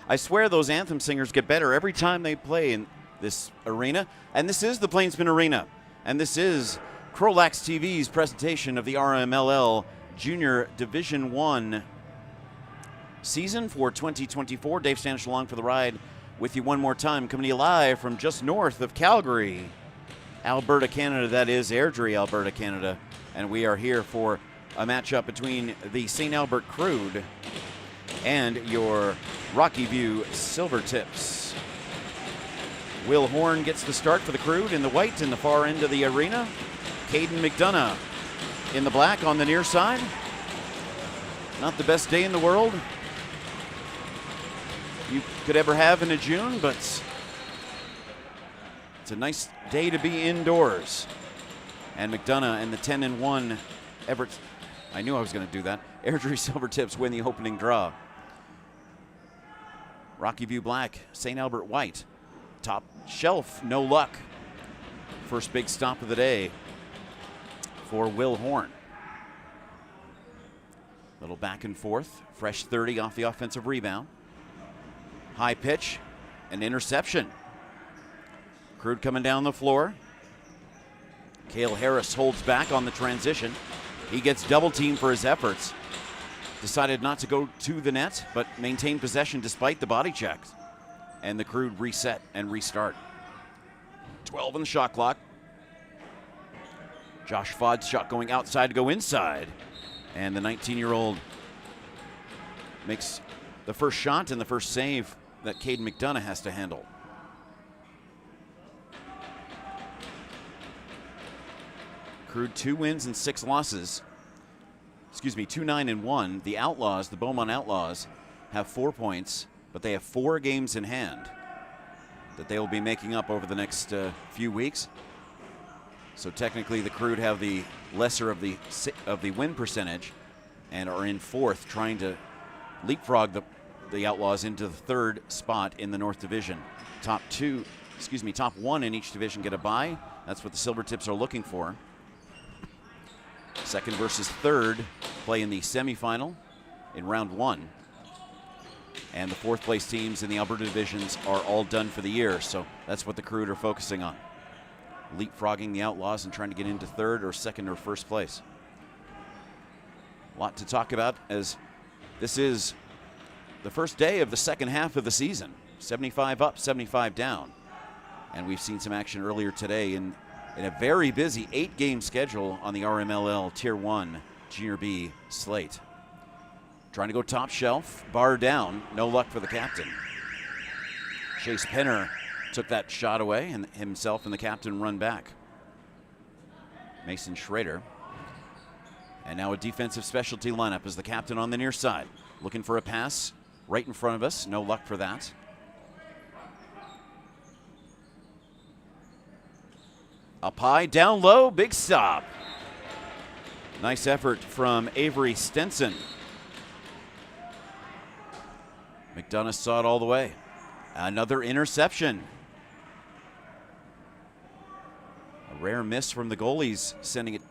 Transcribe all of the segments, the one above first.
I swear those anthem singers get better every time they play in this arena. And this is the Plainsman Arena. And this is CROW LAX TV's presentation of the RMLL Junior Division 1 season for 2024. Dave Stanish along for the ride with you one more time, coming to you live from just north of Calgary, Alberta, Canada. That is Airdrie, Alberta, Canada. And we are here for a matchup between the St. Albert Crude and your Rockyview Silvertips. Will Horn gets the start for the Crude in the white in the far end of the arena. Caden McDonough in the black on the near side. Not the best day in the world you could ever have in a June, but it's a nice day to be indoors. And McDonough and the 10-1 Everett, I knew I was going to do that, Airdrie Silvertips win the opening draw. Rockyview black, St. Albert white. Top shelf, no luck. First big stop of the day for Will Horn. Little back and forth, fresh 30 off the offensive rebound. High pitch, an interception. Crude coming down the floor. Cale Harris holds back on the transition. He gets double teamed for his efforts. Decided not to go to the net, but maintained possession despite the body checks. And the Crude reset and restart. 12 on the shot clock. Josh Fodd's shot going outside to go inside. And the 19-year-old makes the first shot and the first save that Caden McDonough has to handle. Crude 2 wins and 6 losses. 2-9-1. The Outlaws, the Beaumont Outlaws, have 4 points, but they have 4 games in hand that they will be making up over the next few weeks. So technically the Crude have the lesser of the win percentage and are in 4th, trying to leapfrog the Outlaws into the 3rd spot in the North Division. Top 1 in each division get a bye. That's what the Silvertips are looking for. 2nd versus 3rd play in the semifinal in round 1. And the 4th place teams in the Alberta divisions are all done for the year, so that's what the Crude are focusing on. Leapfrogging the Outlaws and trying to get into 3rd or 2nd or 1st place. A lot to talk about as this is the first day of the second half of the season. 75 up, 75 down. And we've seen some action earlier today in a very busy 8-game schedule on the RMLL Tier 1 Junior B slate. Trying to go top shelf, bar down, no luck for the captain. Chase Penner took that shot away and himself and the captain run back. Mason Schrader. And now a defensive specialty lineup as the captain on the near side. Looking for a pass right in front of us, no luck for that. Up high, down low, big stop. Nice effort from Avery Stenson. McDonough saw it all the way. Another interception. A rare miss from the goalies, sending it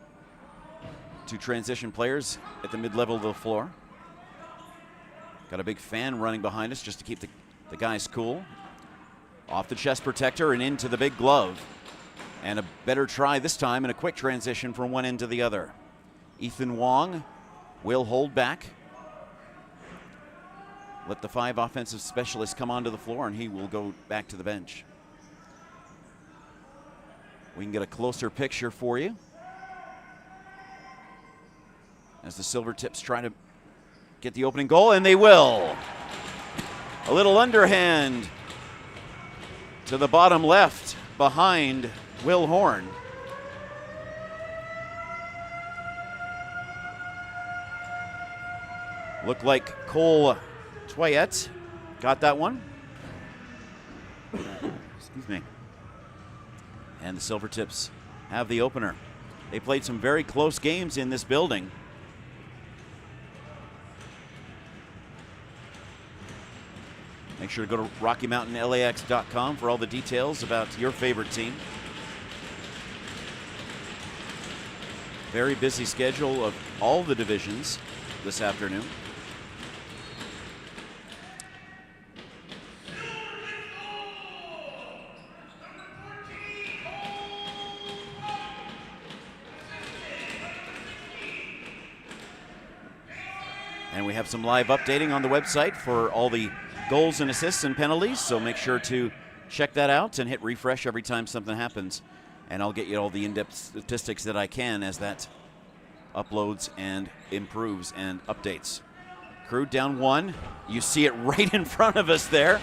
to transition players at the mid-level of the floor. Got a big fan running behind us just to keep the guys cool. Off the chest protector and into the big glove. And a better try this time and a quick transition from one end to the other. Ethan Wong will hold back. Let the 5 offensive specialists come onto the floor and he will go back to the bench. We can get a closer picture for you as the Silvertips try to get the opening goal, and they will. A little underhand to the bottom left behind Will Horn. Looked like Cole Toyette got that one. Excuse me. And the Silvertips have the opener. They played some very close games in this building. Make sure to go to RockyMountainLAX.com for all the details about your favorite team. Very busy schedule of all the divisions this afternoon. we have some live updating on the website for all the goals and assists and penalties, so make sure to check that out and hit refresh every time something happens, and I'll get you all the in-depth statistics that I can as that uploads and improves and updates. Crude down 1. You see it right in front of us there.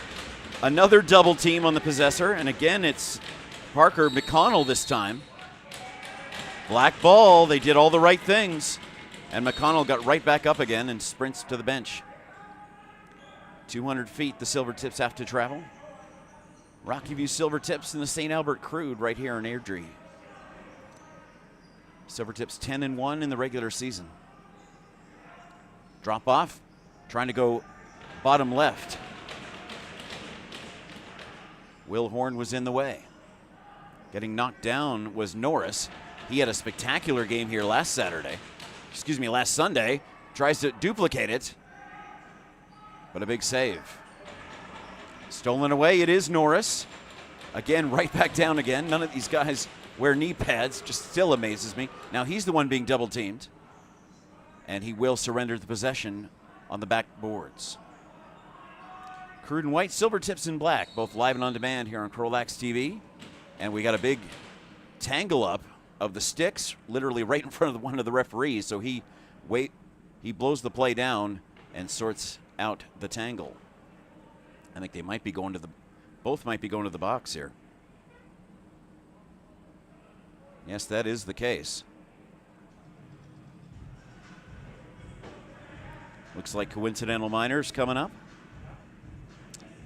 Another double team on the possessor, and again it's Parker McConnell this time. Black ball, they did all the right things, and McConnell got right back up again and sprints to the bench. 200 feet the Silvertips have to travel. Rockyview Silvertips and the St. Albert Crude right here in Airdrie. Silvertips 10-1 in the regular season. Drop off, trying to go bottom left. Will Horn was in the way. Getting knocked down was Norris. He had a spectacular game here last Sunday. Tries to duplicate it, but a big save. Stolen away, it is Norris. Again, right back down again. None of these guys wear knee pads, just still amazes me. Now he's the one being double teamed, and he will surrender the possession on the back boards. Crude and white, Silvertips in black, both live and on demand here on CROW LAX TV. And we got a big tangle up of the sticks, literally right in front of one of the referees. So he blows the play down and sorts out the tangle. I think they might be going to both might be going to the box here. Yes, that is the case. Looks like coincidental minors coming up.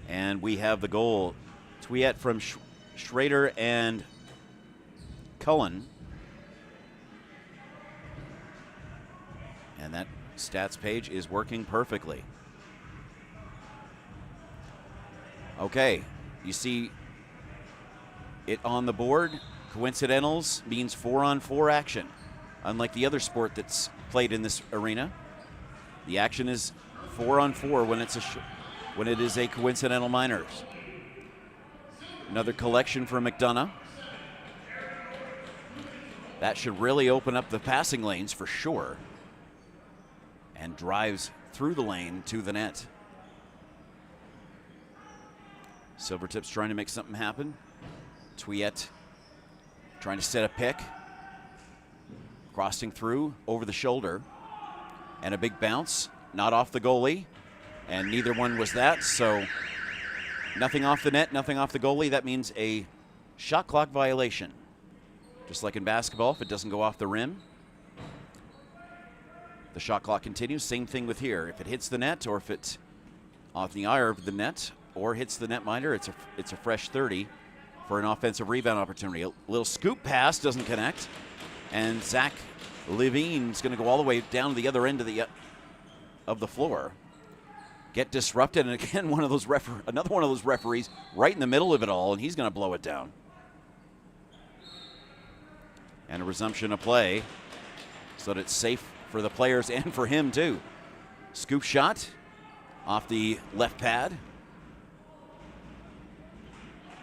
And we have the goal. Tweet from Schrader and Cullen. And that stats page is working perfectly. Okay, you see it on the board. Coincidentals means 4-on-4 action. Unlike the other sport that's played in this arena, the action is 4-on-4 when it is a coincidental minors. Another collection for McDonough. That should really open up the passing lanes for sure. And drives through the lane to the net. Silvertips trying to make something happen. Tweet trying to set a pick. Crossing through over the shoulder. And a big bounce, not off the goalie. And neither one was that, so nothing off the net, nothing off the goalie. That means a shot clock violation. Just like in basketball, if it doesn't go off the rim, the shot clock continues. Same thing with here. If it hits the net, or if it's off the eye of the net, or hits the netminder, it's a fresh 30 for an offensive rebound opportunity. A little scoop pass doesn't connect, and Zach Levine's going to go all the way down to the other end of the floor. Get disrupted, and again, another one of those referees right in the middle of it all, and he's going to blow it down. And a resumption of play so that it's safe for the players and for him too. Scoop shot off the left pad.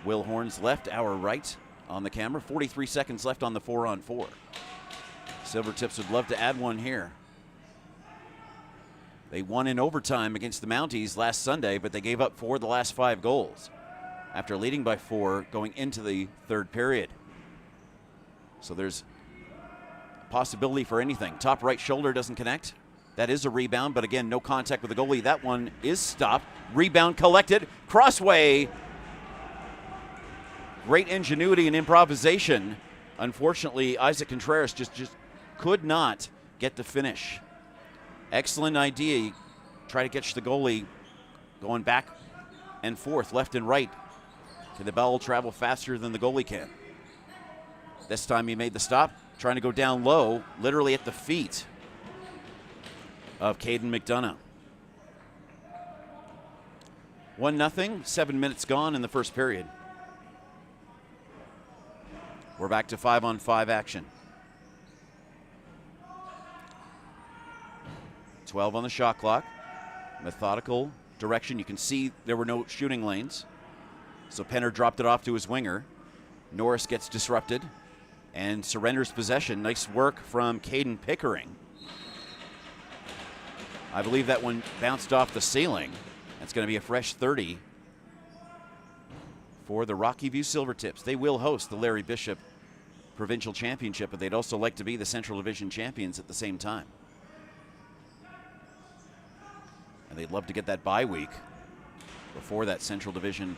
Will Horn's left, our right on the camera. 43 seconds left on the 4-on-4. Silvertips would love to add one here. They won in overtime against the Mounties last Sunday, but they gave up 4 of the last 5 goals after leading by 4 going into the third period. So there's a possibility for anything. Top right shoulder doesn't connect. That is a rebound, but again, no contact with the goalie. That one is stopped. Rebound collected. Crossway. Great ingenuity and improvisation. Unfortunately, Isaac Contreras just could not get the finish. Excellent idea. You try to catch the goalie going back and forth, left and right. Can the ball travel faster than the goalie can? This time he made the stop, trying to go down low, literally at the feet of Caden McDonough. 1-0, 7 minutes gone in the first period. We're back to 5-on-5 action. 12 on the shot clock. Methodical direction. You can see there were no shooting lanes. So Penner dropped it off to his winger. Norris gets disrupted and surrenders possession. Nice work from Caden Pickering. I believe that one bounced off the ceiling. That's going to be a fresh 30 for the Rockyview Silvertips. They will host the Larry Bishop Provincial Championship, but they'd also like to be the Central Division champions at the same time. And they'd love to get that bye week before that Central Division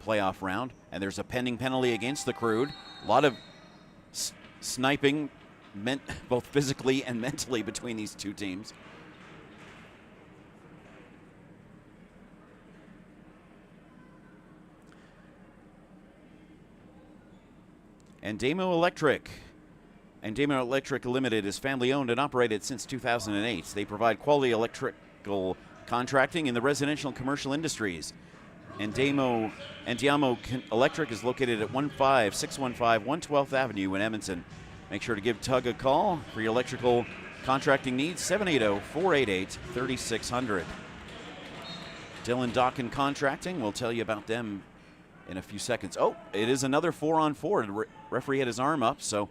playoff round. And there's a pending penalty against the Crude. A lot of sniping, both physically and mentally, between these two teams. And Damo Electric. And Damo Electric Limited is family owned and operated since 2008. They provide quality electrical contracting in the residential and commercial industries. And Diamo Electric is located at 15615 112th Avenue in Edmonton. Make sure to give Tug a call for your electrical contracting needs, 780-488-3600. Dylan Dawkin Contracting, we'll tell you about them in a few seconds. Oh, it is another 4-on-4. The referee had his arm up, so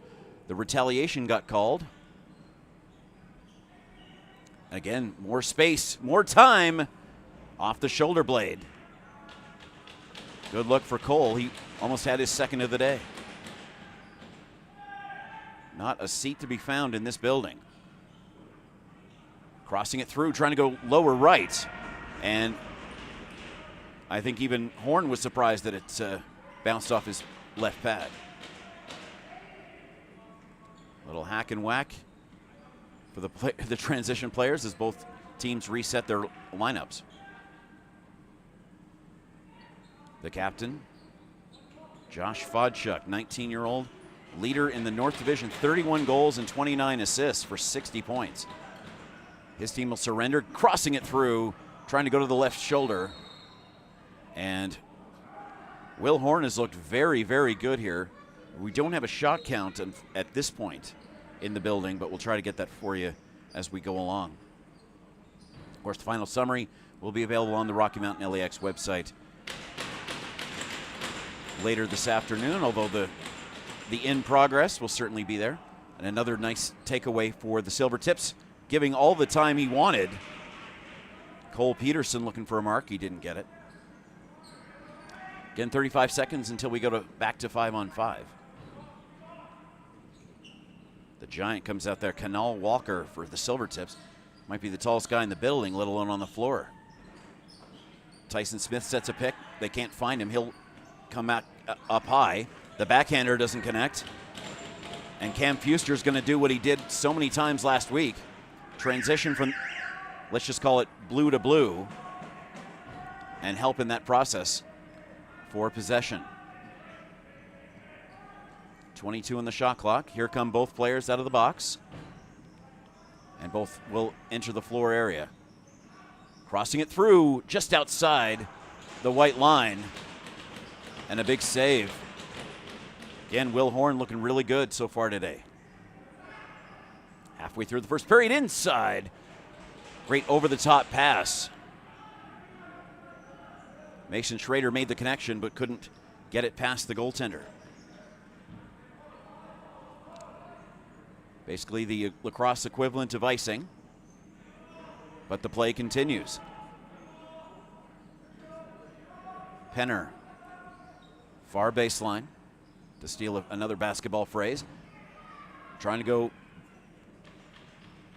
the retaliation got called. Again, more space, more time off the shoulder blade. Good look for Cole. He almost had his second of the day. Not a seat to be found in this building. Crossing it through, trying to go lower right. And I think even Horn was surprised that it bounced off his left pad. Little hack and whack for the transition players as both teams reset their lineups. The captain, Josh Fodchuk, 19-year-old, leader in the North Division, 31 goals and 29 assists for 60 points. His team will surrender, crossing it through, trying to go to the left shoulder. And Will Horn has looked very, very good here. We don't have a shot count at this point in the building, but we'll try to get that for you as we go along. Of course, the final summary will be available on the Rocky Mountain LAX website later this afternoon, although the in progress will certainly be there. And another nice takeaway for the Silvertips, giving all the time he wanted. Cole Peterson looking for a mark. He didn't get it. Again, 35 seconds until we go back to 5-on-5. The giant comes out there, Canal Walker for the Silvertips. Might be the tallest guy in the building, let alone on the floor. Tyson Smith sets a pick. They can't find him. He'll come out up high. The backhander doesn't connect. And Cam Fuster's going to do what he did so many times last week. Transition from, let's just call it blue to blue, and help in that process for possession. 22 on the shot clock. Here come both players out of the box. And both will enter the floor area. Crossing it through just outside the white line. And a big save. Again, Will Horn looking really good so far today. Halfway through the first period, inside. Great over-the-top pass. Mason Schrader made the connection but couldn't get it past the goaltender. Basically the lacrosse equivalent of icing, but the play continues. Penner, far baseline, to steal another basketball phrase. Trying to go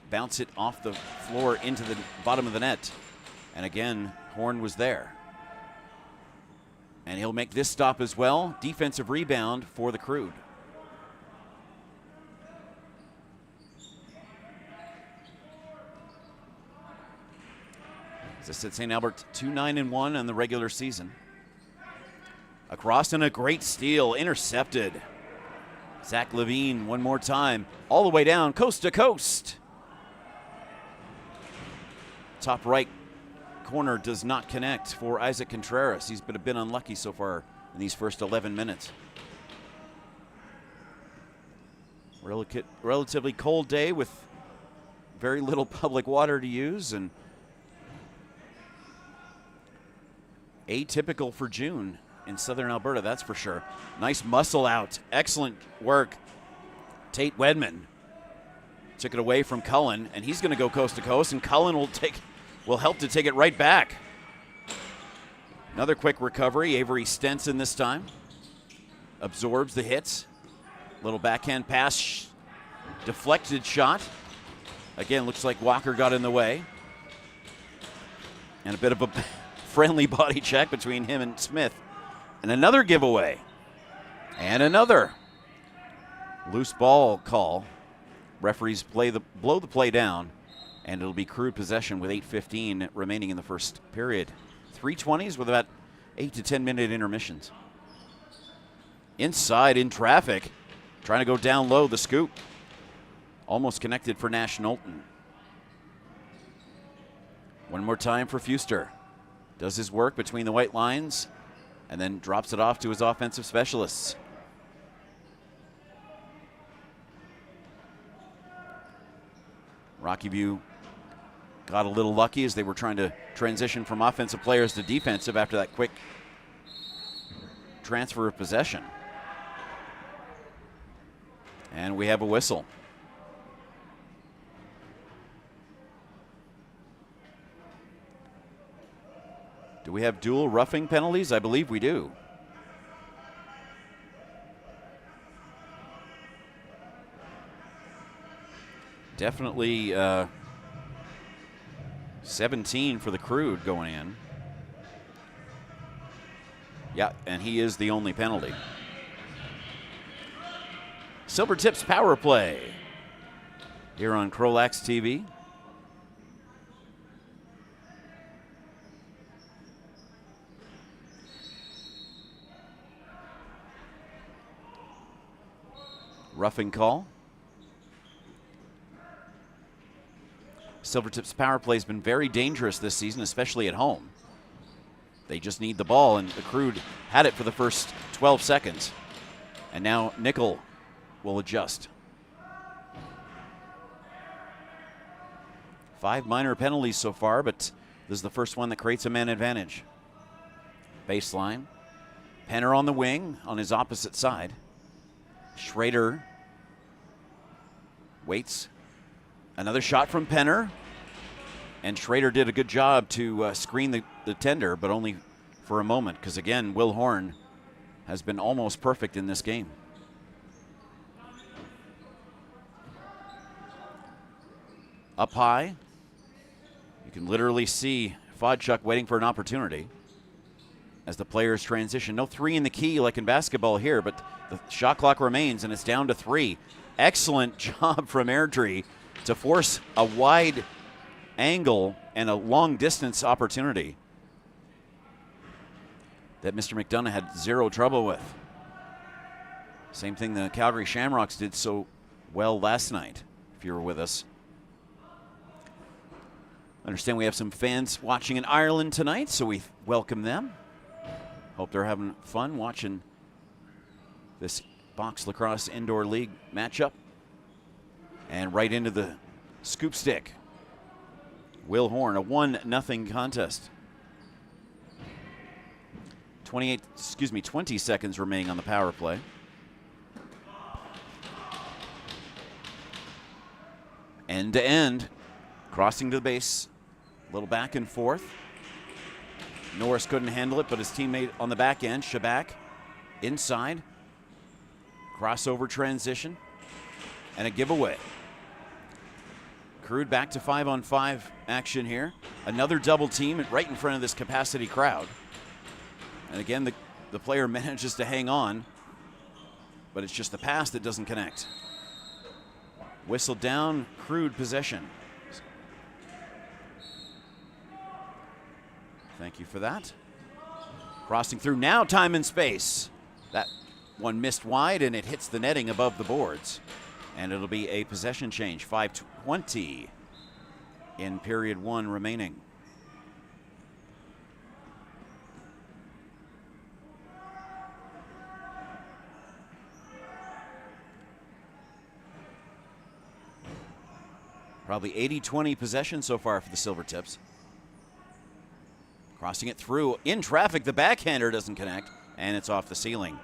bounce it off the floor into the bottom of the net. And again, Horn was there. And he'll make this stop as well. Defensive rebound for the Crude. As I said, St. Albert 2-9-1 on the regular season. Across and a great steal, intercepted. Zach Levine one more time, all the way down, coast to coast. Top right corner does not connect for Isaac Contreras. He's been a bit unlucky so far in these first 11 minutes. Relatively cold day with very little public water to use, and atypical for June in southern Alberta, that's for sure. Nice muscle out, excellent work. Tate Wedman Took it away from Cullen, and he's going to go coast to coast, and Cullen will help to take it right back. Another quick recovery. Avery Stenson this time absorbs the hits. Little backhand pass, deflected shot. Again, looks like Walker got in the way. And a bit of a friendly body check between him and Smith. And another giveaway. And another loose ball call. Referees blow the play down, and it'll be Crude possession with 8:15 remaining in the first period. 3:20s with about 8 to 10 minute intermissions. Inside in traffic, trying to go down low, the scoop. Almost connected for Nash Knowlton. One more time for Fuster. Does his work between the white lines and then drops it off to his offensive specialists. Rockyview got a little lucky as they were trying to transition from offensive players to defensive after that quick transfer of possession. And we have a whistle. Do we have dual roughing penalties? I believe we do. Definitely 17 for the Crude going in. Yeah, and he is the only penalty. Silvertips power play here on CROW LAX TV. Roughing call. Silvertips power play has been very dangerous this season, especially at home. They just need the ball, and the Crude had it for the first 12 seconds. And now Nickel will adjust. 5 minor penalties so far, but this is the first one that creates a man advantage. Baseline. Penner on the wing on his opposite side. Schrader waits. Another shot from Penner. And Schrader did a good job to screen the tender, but only for a moment, because again, Will Horn has been almost perfect in this game. Up high. You can literally see Fodchuk waiting for an opportunity as the players transition. No 3 in the key like in basketball here, but the shot clock remains, and it's down to 3. Excellent job from Airdrie to force a wide angle and a long distance opportunity that Mr. McDonough had zero trouble with. Same thing the Calgary Shamrocks did so well last night, if you were with us. I understand we have some fans watching in Ireland tonight, so we welcome them. Hope they're having fun watching this Box Lacrosse Indoor League matchup. And right into the scoop stick. Will Horn, a 1-0 contest. 20 seconds remaining on the power play. End to end, crossing to the base, a little back and forth. Norris couldn't handle it, but his teammate on the back end, Shabak, inside. Crossover transition, and a giveaway. Crude back to 5-on-5 action here. Another double team right in front of this capacity crowd. And again, the player manages to hang on, but it's just the pass that doesn't connect. Whistle down, Crude possession. Thank you for that. Crossing through now, time and space. That one missed wide, and it hits the netting above the boards. And it'll be a possession change. 5:20 in period 1 remaining. Probably 80-20 possession so far for the Silvertips. Crossing it through. In traffic, the backhander doesn't connect, and it's off the ceiling.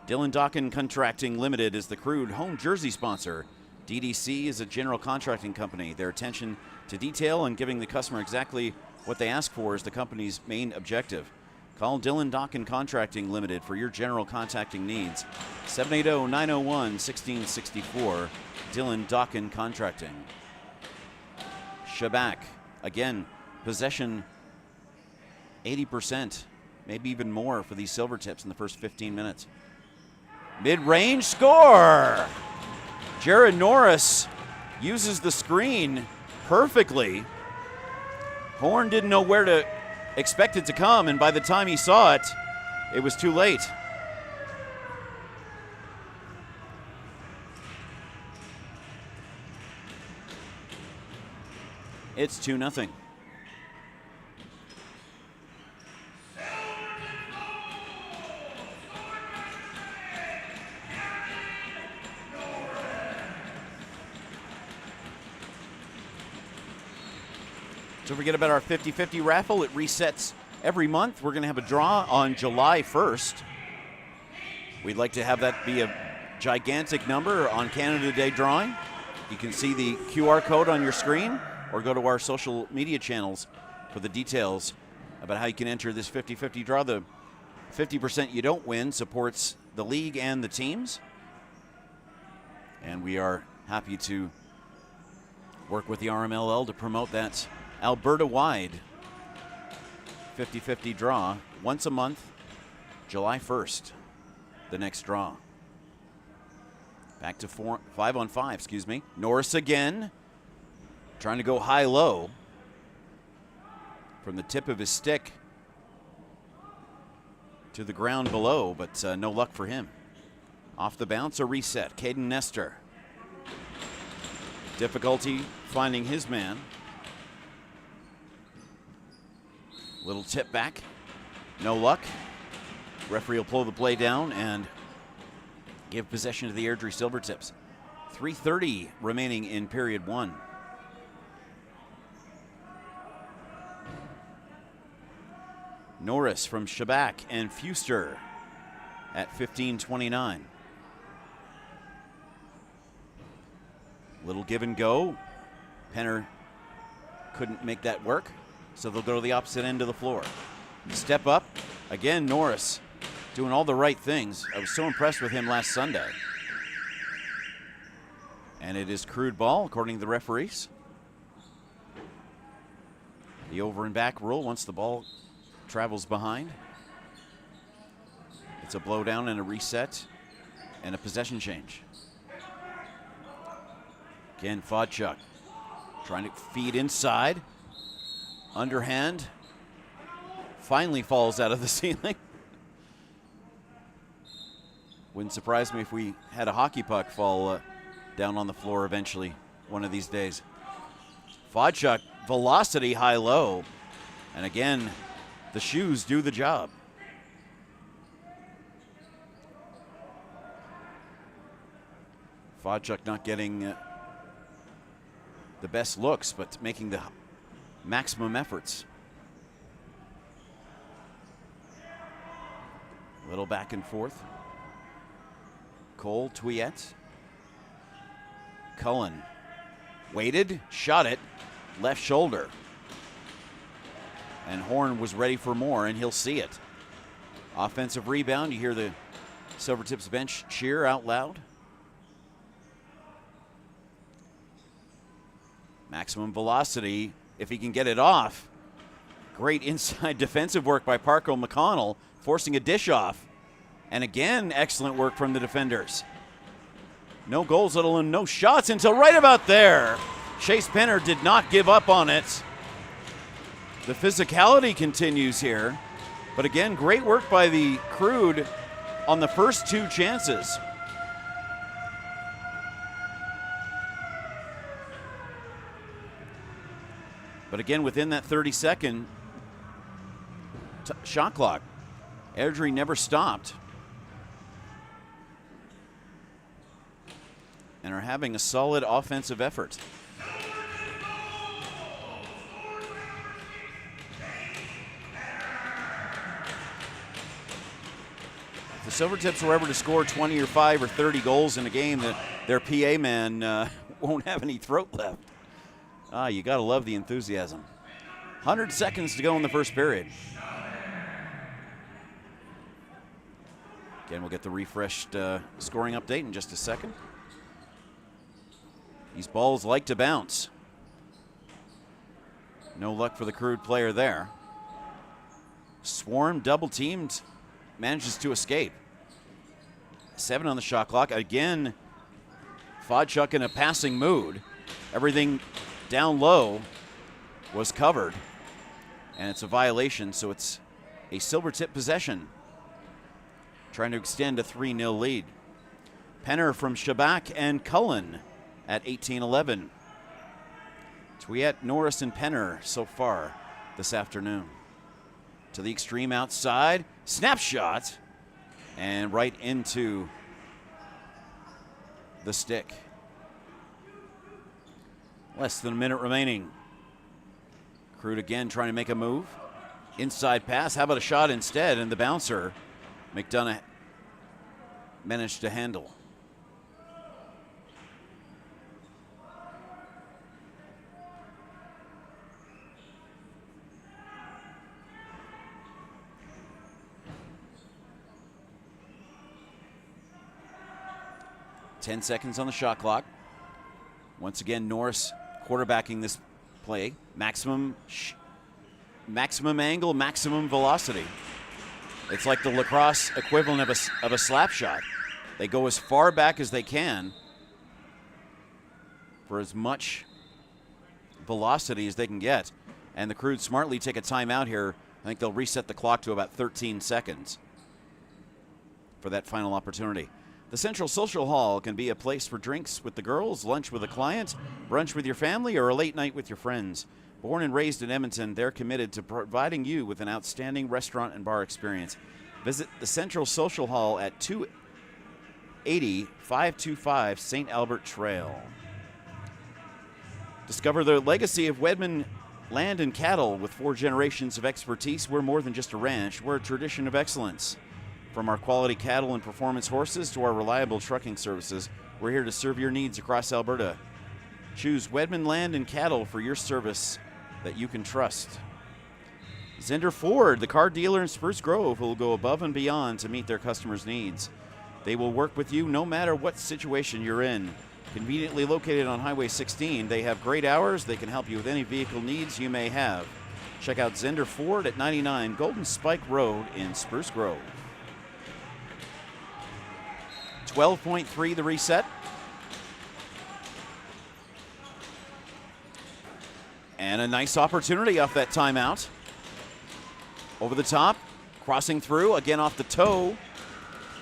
Dylan Dawkin Contracting Limited is the Crude home jersey sponsor DDC is a general contracting company. Their attention to detail and giving the customer exactly what they ask for is the company's main objective. Call Dillon Dockin Contracting Limited for your general contracting needs. 780-901-1664. Dillon Dockin Contracting. Shabak, again, possession 80%, maybe even more for these Silvertips in the first 15 minutes. Mid-range score! Jared Norris uses the screen perfectly. Horn didn't know where to expect it to come, and by the time he saw it, it was too late. It's 2-0. Don't forget about our 50-50 raffle. It resets every month. We're going to have a draw on July 1st. We'd like to have that be a gigantic number on Canada Day drawing. You can see the QR code on your screen or go to our social media channels for the details about how you can enter this 50-50 draw. The 50% you don't win supports the league and the teams. And we are happy to work with the RMLL to promote that Alberta-wide 50-50 draw once a month, July 1st, the next draw. Back to 5-on-5, excuse me. Norris again, trying to go high-low from the tip of his stick to the ground below, but no luck for him. Off the bounce, a reset. Caden Nestor. Difficulty finding his man. Little tip back, no luck. Referee will pull the play down and give possession to the Airdrie Silvertips. 3:30 remaining in period one. Norris from Shabak and Fuster at 15:29. Little give and go. Penner couldn't make that work, so they'll go to the opposite end of the floor. Step up. Again, Norris doing all the right things. I was so impressed with him last Sunday. And it is Crude ball, according to the referees. The over and back rule once the ball travels behind. It's a blow down and a reset and a possession change. Again, Fodchuk trying to feed inside. Underhand finally falls out of the ceiling. Wouldn't surprise me if we had a hockey puck fall down on the floor eventually one of these days. Fodchuk, velocity high-low. And again, the shoes do the job. Fodchuk not getting the best looks, but making the maximum efforts. Little back and forth. Cole, Tuyette. Cullen waited, shot it, left shoulder. And Horn was ready for more, and he'll see it. Offensive rebound. You hear the Silvertips bench cheer out loud. Maximum velocity, if he can get it off. Great inside defensive work by Parko McConnell, forcing a dish off. And again, excellent work from the defenders. No goals, let alone no shots until right about there. Chase Penner did not give up on it. The physicality continues here. But again, great work by the Crude on the first two chances. But again, within that 30-second shot clock, Airdrie never stopped. And are having a solid offensive effort. the Silvertips were ever to score 20 or 5 or 30 goals in a game, that their PA man won't have any throat left. You got to love the enthusiasm. 100 seconds to go in the first period. Again, we'll get the refreshed scoring update in just a second. These balls like to bounce. No luck for the Crude player there. Swarm, double teamed, manages to escape. 7 on the shot clock. Again, Fodchuk in a passing mood. Everything down low was covered, and it's a violation, so it's a Silvertip possession. Trying to extend a 3-0 lead. Penner from Shabak and Cullen at 18-11. Twiet, Norris, and Penner so far this afternoon. To the extreme outside, snapshot, and right into the stick. Less than a minute remaining. Crude again trying to make a move. Inside pass, how about a shot instead? And the bouncer, McDonough, managed to handle. Ten seconds on the shot clock. Once again, Norris quarterbacking this play. Maximum angle, maximum velocity. It's like the lacrosse equivalent of a slap shot. They go as far back as they can for as much velocity as they can get. And the Crude smartly take a timeout here. I think they'll reset the clock to about 13 seconds for that final opportunity. The Central Social Hall can be a place for drinks with the girls, lunch with a client, brunch with your family, or a late night with your friends. Born and raised in Edmonton, they're committed to providing you with an outstanding restaurant and bar experience. Visit the Central Social Hall at 280-525 St. Albert Trail. Discover the legacy of Wedman Land and Cattle. With 4 generations of expertise, we're more than just a ranch, we're a tradition of excellence. From our quality cattle and performance horses to our reliable trucking services, we're here to serve your needs across Alberta. Choose Wedman Land and Cattle for your service that you can trust. Zender Ford, the car dealer in Spruce Grove, will go above and beyond to meet their customers' needs. They will work with you no matter what situation you're in. Conveniently located on Highway 16, they have great hours. They can help you with any vehicle needs you may have. Check out Zender Ford at 99 Golden Spike Road in Spruce Grove. 12.3 the reset. And a nice opportunity off that timeout. Over the top, crossing through, again off the toe.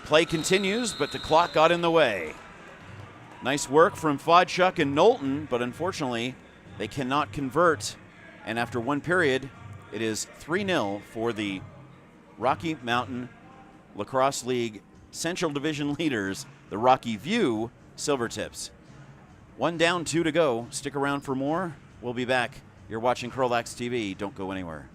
Play continues, but the clock got in the way. Nice work from Fodchuk and Knowlton, but unfortunately, they cannot convert. And after one period, it is 3-0 for the Rocky Mountain Lacrosse League Central Division leaders, the Rockyview Silvertips. 1 down, 2 to go. Stick around for more. We'll be back. You're watching CROW LAX TV. Don't go anywhere.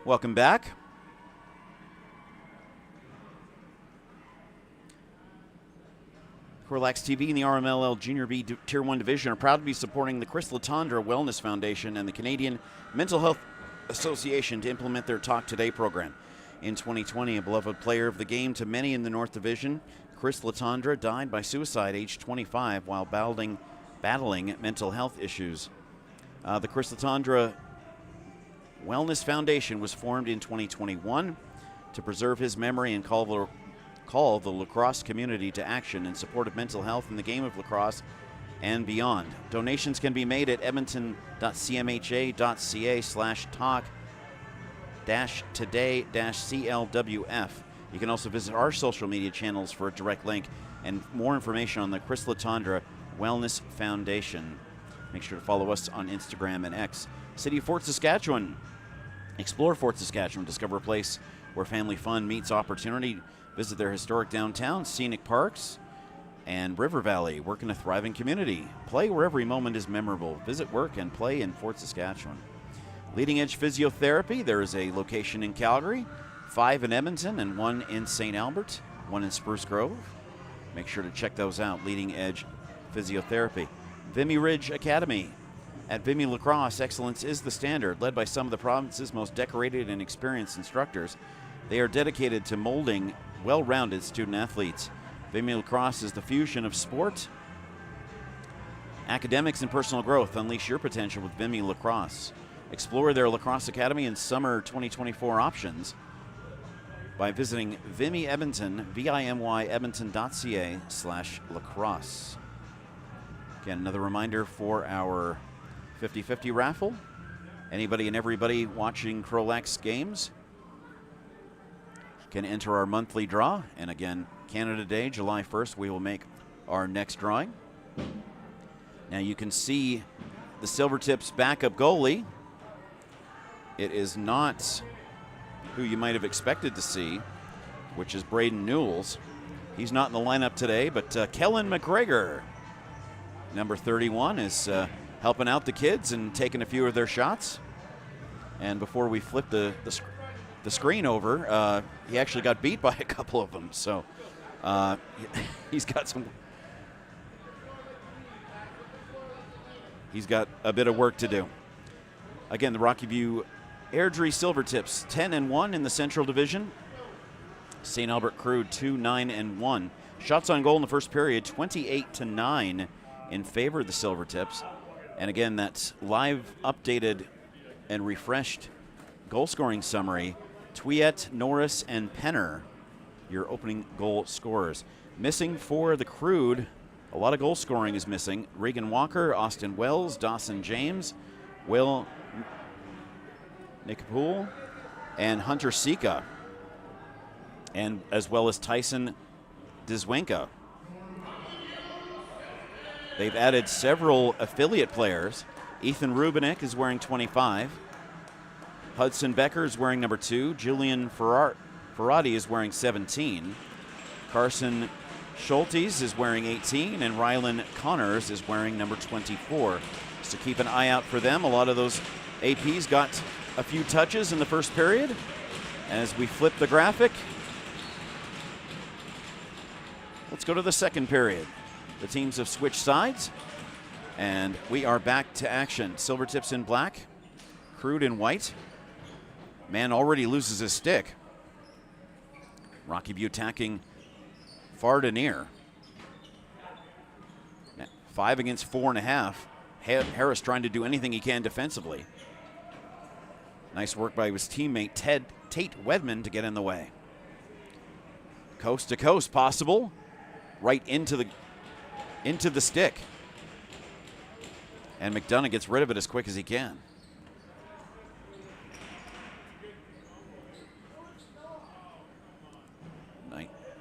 Welcome back. CROW LAX TV and the RMLL Junior B Tier 1 Division are proud to be supporting the Chris Latondra Wellness Foundation and the Canadian Mental Health Association to implement their Talk Today program. In 2020, a beloved player of the game to many in the North Division, Chris Latondra died by suicide aged 25 while battling mental health issues. The Chris Latondra Wellness Foundation was formed in 2021 to preserve his memory and call the lacrosse community to action in support of mental health in the game of lacrosse and beyond. Donations can be made at edmonton.cmha.ca/talk-today-CLWF. You can also visit our social media channels for a direct link and more information on the Chris Latondra Wellness Foundation. Make sure to follow us on Instagram and X. City of Fort Saskatchewan. Explore Fort Saskatchewan. Discover a place where family fun meets opportunity. Visit their historic downtown, scenic parks, and River Valley. Work in a thriving community. Play where every moment is memorable. Visit work and play in Fort Saskatchewan. Leading Edge Physiotherapy. There is a location in Calgary, 5 in Edmonton, and 1 in St. Albert, 1 in Spruce Grove. Make sure to check those out. Leading Edge Physiotherapy. Vimy Ridge Academy. At Vimy Lacrosse, excellence is the standard. Led by some of the province's most decorated and experienced instructors, they are dedicated to molding well-rounded student athletes. Vimy Lacrosse is the fusion of sport, academics, and personal growth. Unleash your potential with Vimy Lacrosse. Explore their lacrosse academy and summer 2024 options by visiting Vimy Edmonton, vimy edmonton.ca/lacrosse. Again, another reminder for our 50-50 raffle. Anybody and everybody watching CROW LAX games can enter our monthly draw. And again, Canada Day, July 1st, we will make our next drawing. Now you can see the Silvertips backup goalie. It is not who you might have expected to see, which is Braden Newells. He's not in the lineup today, but Kellen McGregor, number 31, is helping out the kids and taking a few of their shots. And before we flip the screen over, he actually got beat by a couple of them. So he's got a bit of work to do. Again, the Rockyview Airdrie Silvertips 10-1 in the Central Division. St. Albert Crude 2-9-1. Shots on goal in the first period, 28-9 in favor of the Silvertips. And again, that's live, updated, and refreshed goal scoring summary. Twiet, Norris, and Penner, your opening goal scorers. Missing for the Crude, a lot of goal scoring is missing. Regan Walker, Austin Wells, Dawson James, Will Nickpool, and Hunter Sika, and as well as Tyson Dzwenka. They've added several affiliate players. Ethan Rubinek is wearing 25. Hudson Becker is wearing number 2. Julian Ferrati is wearing 17. Carson Schultes is wearing 18. And Rylan Connors is wearing number 24. So keep an eye out for them. A lot of those APs got a few touches in the first period. As we flip the graphic, let's go to the second period. The teams have switched sides, and we are back to action. Silvertips in black, Crude in white. Man already loses his stick. Rockyview attacking far to near. 5 against 4.5. Harris trying to do anything he can defensively. Nice work by his teammate Tate Wedman to get in the way. Coast to coast possible. Right into the stick. And McDonough gets rid of it as quick as he can.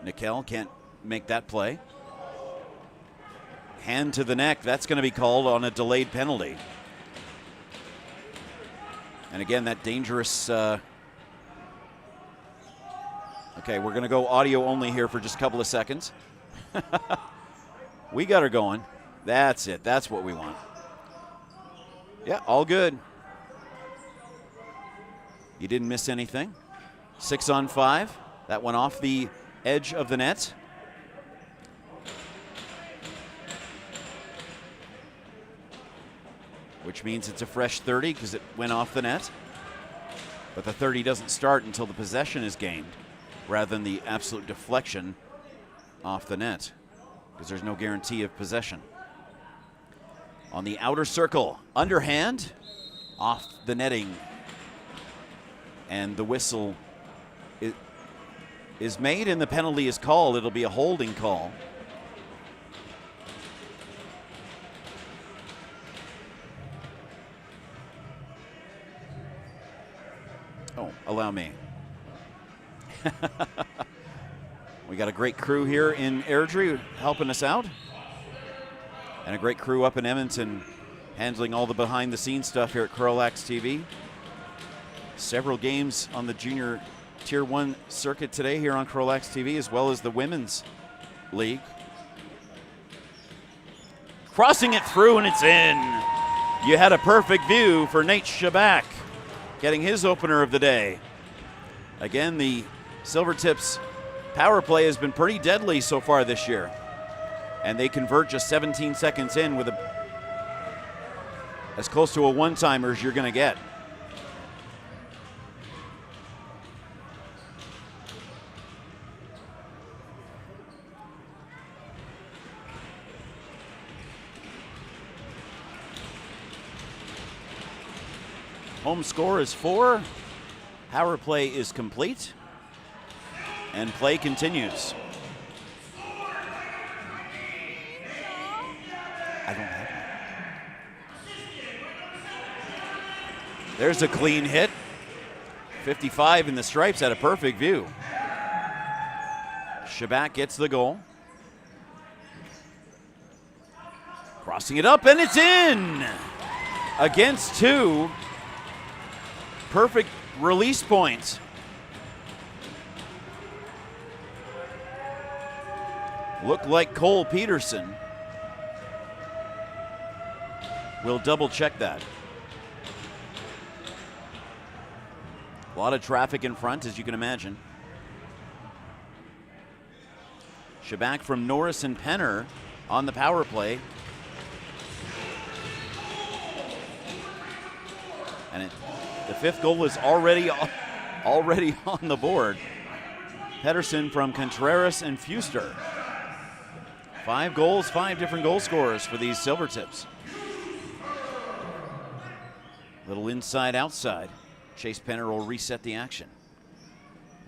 Nickel can't make that play. Hand to the neck. That's going to be called on a delayed penalty. And again, that dangerous... Okay, we're going to go audio only here for just a couple of seconds. We got her going. That's it. That's what we want. Yeah, all good. You didn't miss anything. 6-on-5. That one off the edge of the net. Which means it's a fresh 30 because it went off the net. But the 30 doesn't start until the possession is gained, rather than the absolute deflection off the net, because there's no guarantee of possession. On the outer circle, underhand, off the netting. And the whistle is made and the penalty is called. It'll be a holding call. Oh, allow me. We got a great crew here in Airdrie helping us out. And a great crew up in Edmonton handling all the behind-the-scenes stuff here at CROW LAX TV. Several games on the junior Tier 1 circuit today here on CROW LAX TV, as well as the Women's League. Crossing it through, and it's in. You had a perfect view for Nate Shabak, getting his opener of the day. Again, the Silvertips power play has been pretty deadly so far this year. And they convert just 17 seconds in with as close to a one-timer as you're going to get. Home score is 4. Power play is complete. And play continues. I don't have one. There's a clean hit. 55 in the stripes, had a perfect view. Shabak gets the goal. Crossing it up, and it's in! Against 2. Perfect release point. Looked like Cole Peterson. We'll double check that. A lot of traffic in front, as you can imagine. Shabak from Norris and Penner on the power play. And the 5th goal is already on the board. Pedersen from Contreras and Fuster. 5 goals, 5 different goal scorers for these Silvertips. Little inside, outside. Chase Penner will reset the action.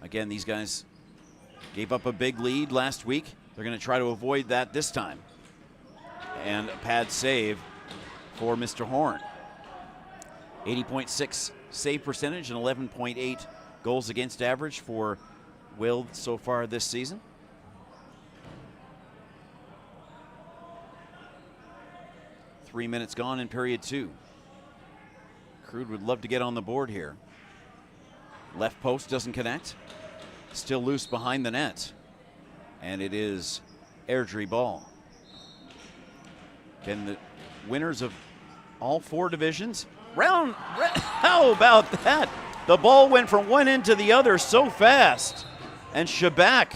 Again, these guys gave up a big lead last week. They're going to try to avoid that this time. And a pad save for Mr. Horn. 80.6 save percentage and 11.8 goals against average for Will so far this season. Three minutes gone in period 2. Crude would love to get on the board here. Left post doesn't connect. Still loose behind the net. And it is Airdrie ball. Can the winners of all 4 divisions how about that? The ball went from one end to the other so fast. And Shabak,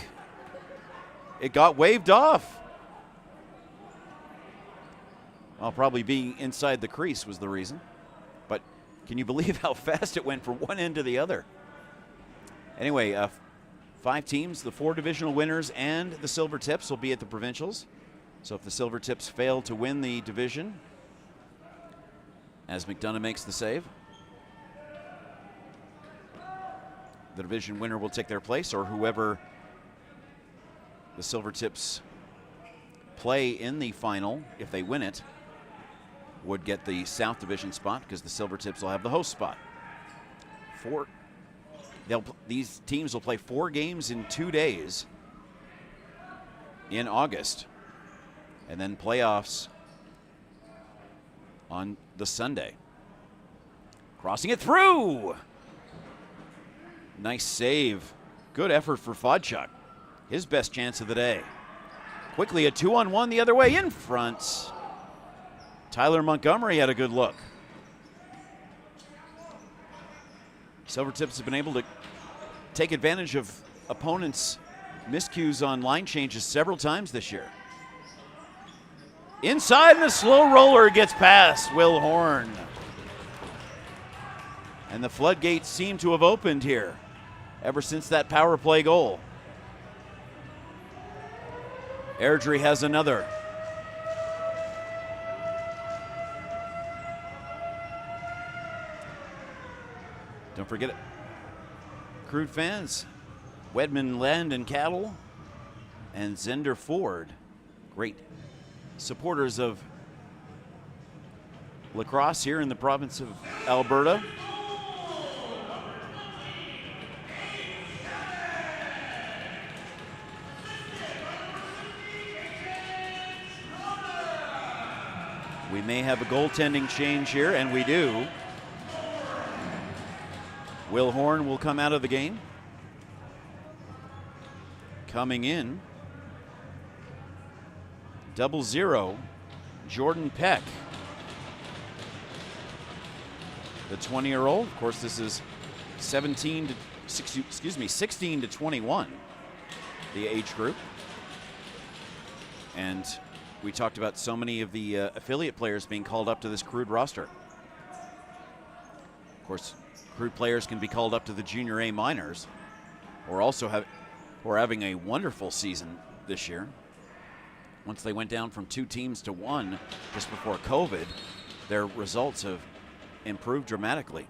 it got waved off. Well, probably being inside the crease was the reason. But can you believe how fast it went from one end to the other? Anyway, 5 teams, the 4 divisional winners and the Silvertips will be at the provincials. So if the Silvertips fail to win the division, as McDonough makes the save, the division winner will take their place, or whoever the Silvertips play in the final, if they win it, would get the South Division spot, because the Silvertips will have the host spot. These teams will play 4 games in 2 days in August, and then playoffs on the Sunday. Crossing it through. Nice save. Good effort for Fodchuk. His best chance of the day. Quickly a 2-on-1 the other way in front. Tyler Montgomery had a good look. Silvertips have been able to take advantage of opponents' miscues on line changes several times this year. Inside, the slow roller gets past Will Horn. And the floodgates seem to have opened here ever since that power play goal. Airdrie has another. Don't forget it. Crude fans, Wedman Land and Cattle and Zender Ford, great supporters of lacrosse here in the province of Alberta. We may have a goaltending change here, and we do. Will Horn will come out of the game. Coming in, 00, Jordan Peck. The 20-year-old, of course, this is 16 to 21, the age group. And we talked about so many of the affiliate players being called up to this Crude roster. Of course, Crude players can be called up to the Junior A minors, or also having a wonderful season this year. Once they went down from 2 teams to 1 just before COVID, their results have improved dramatically.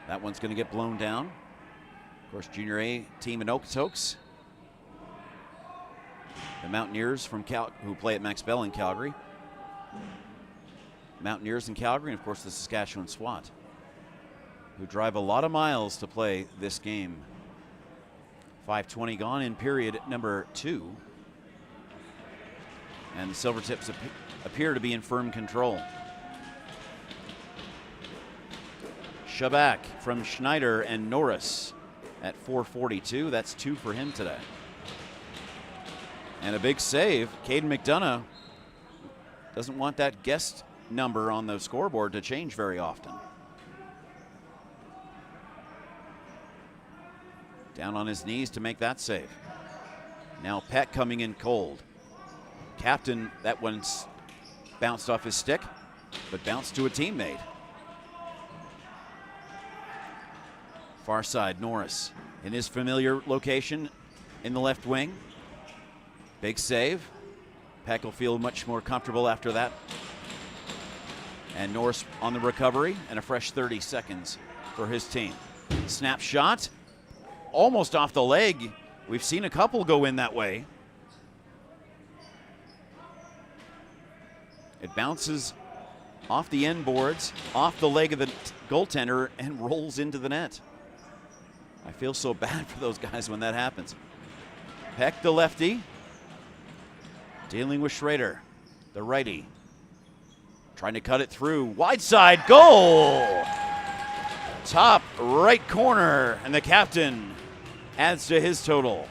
That one's going to get blown down. Of course, Junior A team in Okotoks. The Mountaineers from who play at Max Bell in Calgary. Mountaineers in Calgary, and of course the Saskatchewan SWAT, who drive a lot of miles to play this game. 5:20 gone in period number 2. And the Silvertips appear to be in firm control. Shabak from Schneider and Norris at 4:42. That's 2 for him today. And a big save. Caden McDonough doesn't want that guest number on the scoreboard to change very often. Down on his knees to make that save. Now Peck coming in cold. Captain, that one's bounced off his stick, but bounced to a teammate. Far side, Norris in his familiar location in the left wing. Big save. Peck will feel much more comfortable after that. And Norris on the recovery, and a fresh 30 seconds for his team. Snap shot, almost off the leg. We've seen a couple go in that way. It bounces off the end boards, off the leg of the goaltender, and rolls into the net. I feel so bad for those guys when that happens. Peck, the lefty, dealing with Schrader, the righty. Trying to cut it through. Wide side goal! Top right corner, and the captain adds to his total.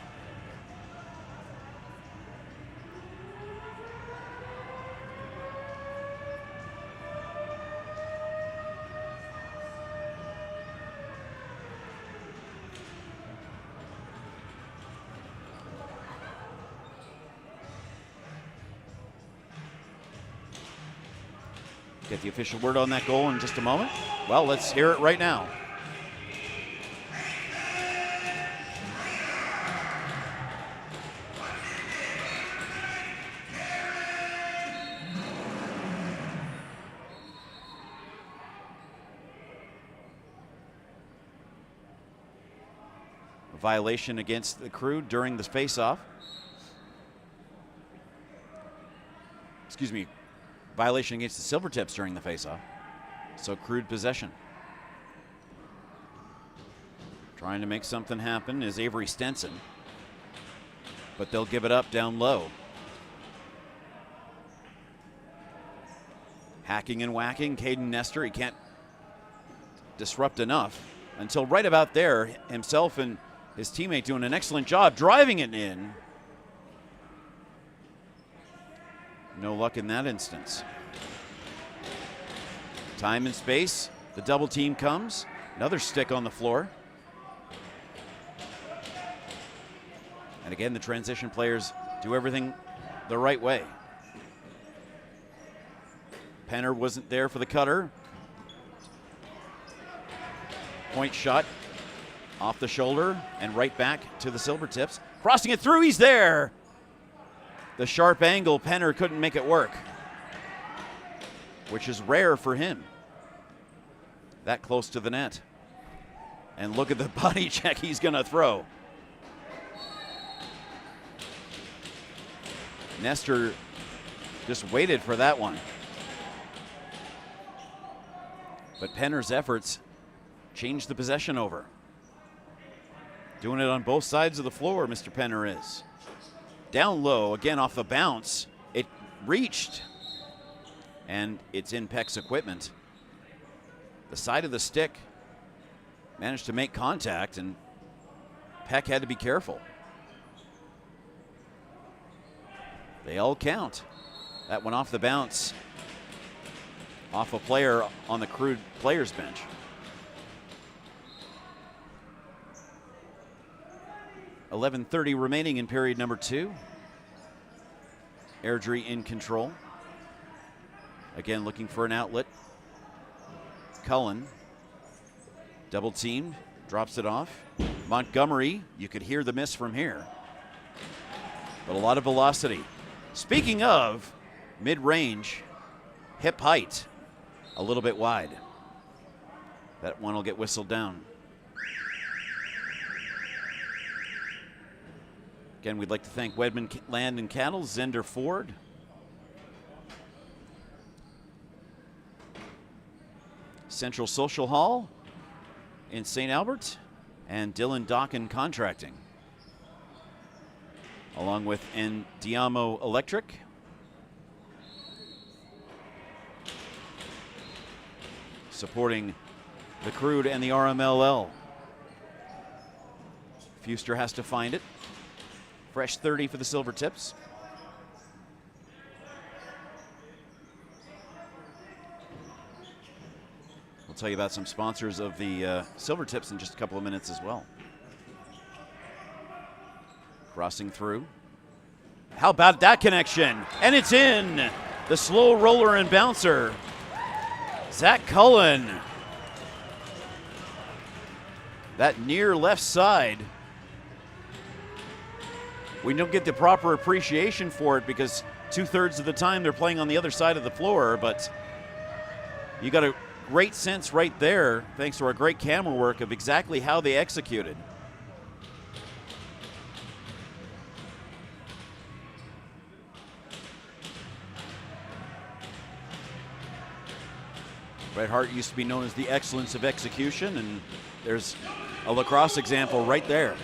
Get the official word on that goal in just a moment. Well, let's hear it right now. A violation against the Crude during the face-off. Excuse me. Violation against the Silvertips during the faceoff. So Crude possession. Trying to make something happen is Avery Stenson, but they'll give it up down low. Hacking and whacking, Caden Nestor. He can't disrupt enough until right about there, himself and his teammate doing an excellent job driving it in. No luck in that instance. Time and space. The double team comes. Another stick on the floor. And again, the transition players do everything the right way. Penner wasn't there for the cutter. Point shot off the shoulder and right back to the Silvertips. Crossing it through, he's there. The sharp angle, Penner couldn't make it work, which is rare for him. That close to the net. And look at the body check he's gonna throw. Nestor just waited for that one. But Penner's efforts changed the possession over. Doing it on both sides of the floor, Mr. Penner is. Down low, again off the bounce. It reached, and it's in Peck's equipment. The side of the stick managed to make contact, and Peck had to be careful. They all count. That went off the bounce, off a player on the Crude players bench. .11:30 remaining in period number 2. Airdrie in control. Again, looking for an outlet. Cullen, double teamed, drops it off. Montgomery, you could hear the miss from here, but a lot of velocity. Speaking of mid-range, hip height, a little bit wide. That one will get whistled down. Again, we'd like to thank Wedman Land and Cattle, Zender Ford. Central Social Hall in St. Albert, and Dylan Dawkin Contracting, along with Diamo Electric. Supporting the Crude and the RMLL. Fuster has to find it. Fresh 30 for the Silvertips. We'll tell you about some sponsors of the Silvertips in just a couple of minutes as well. Crossing through. How about that connection? And it's in. The slow roller and bouncer, Zach Cullen. That near left side. We don't get the proper appreciation for it because 2/3 of the time they're playing on the other side of the floor, but you got a great sense right there, thanks to our great camera work, of exactly how they executed. Bret Hart used to be known as the excellence of execution, and there's a lacrosse example right there.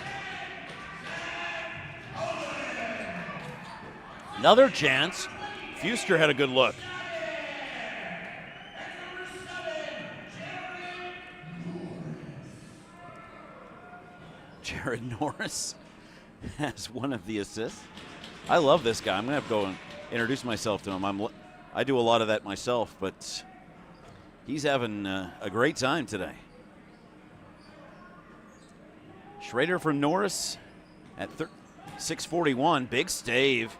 Another chance. Fuster had a good look. Jared Norris has one of the assists. I love this guy. I'm going to have to go and introduce myself to him. I do a lot of that myself, but he's having a great time today. Schrader from Norris at 6:41. Big stave.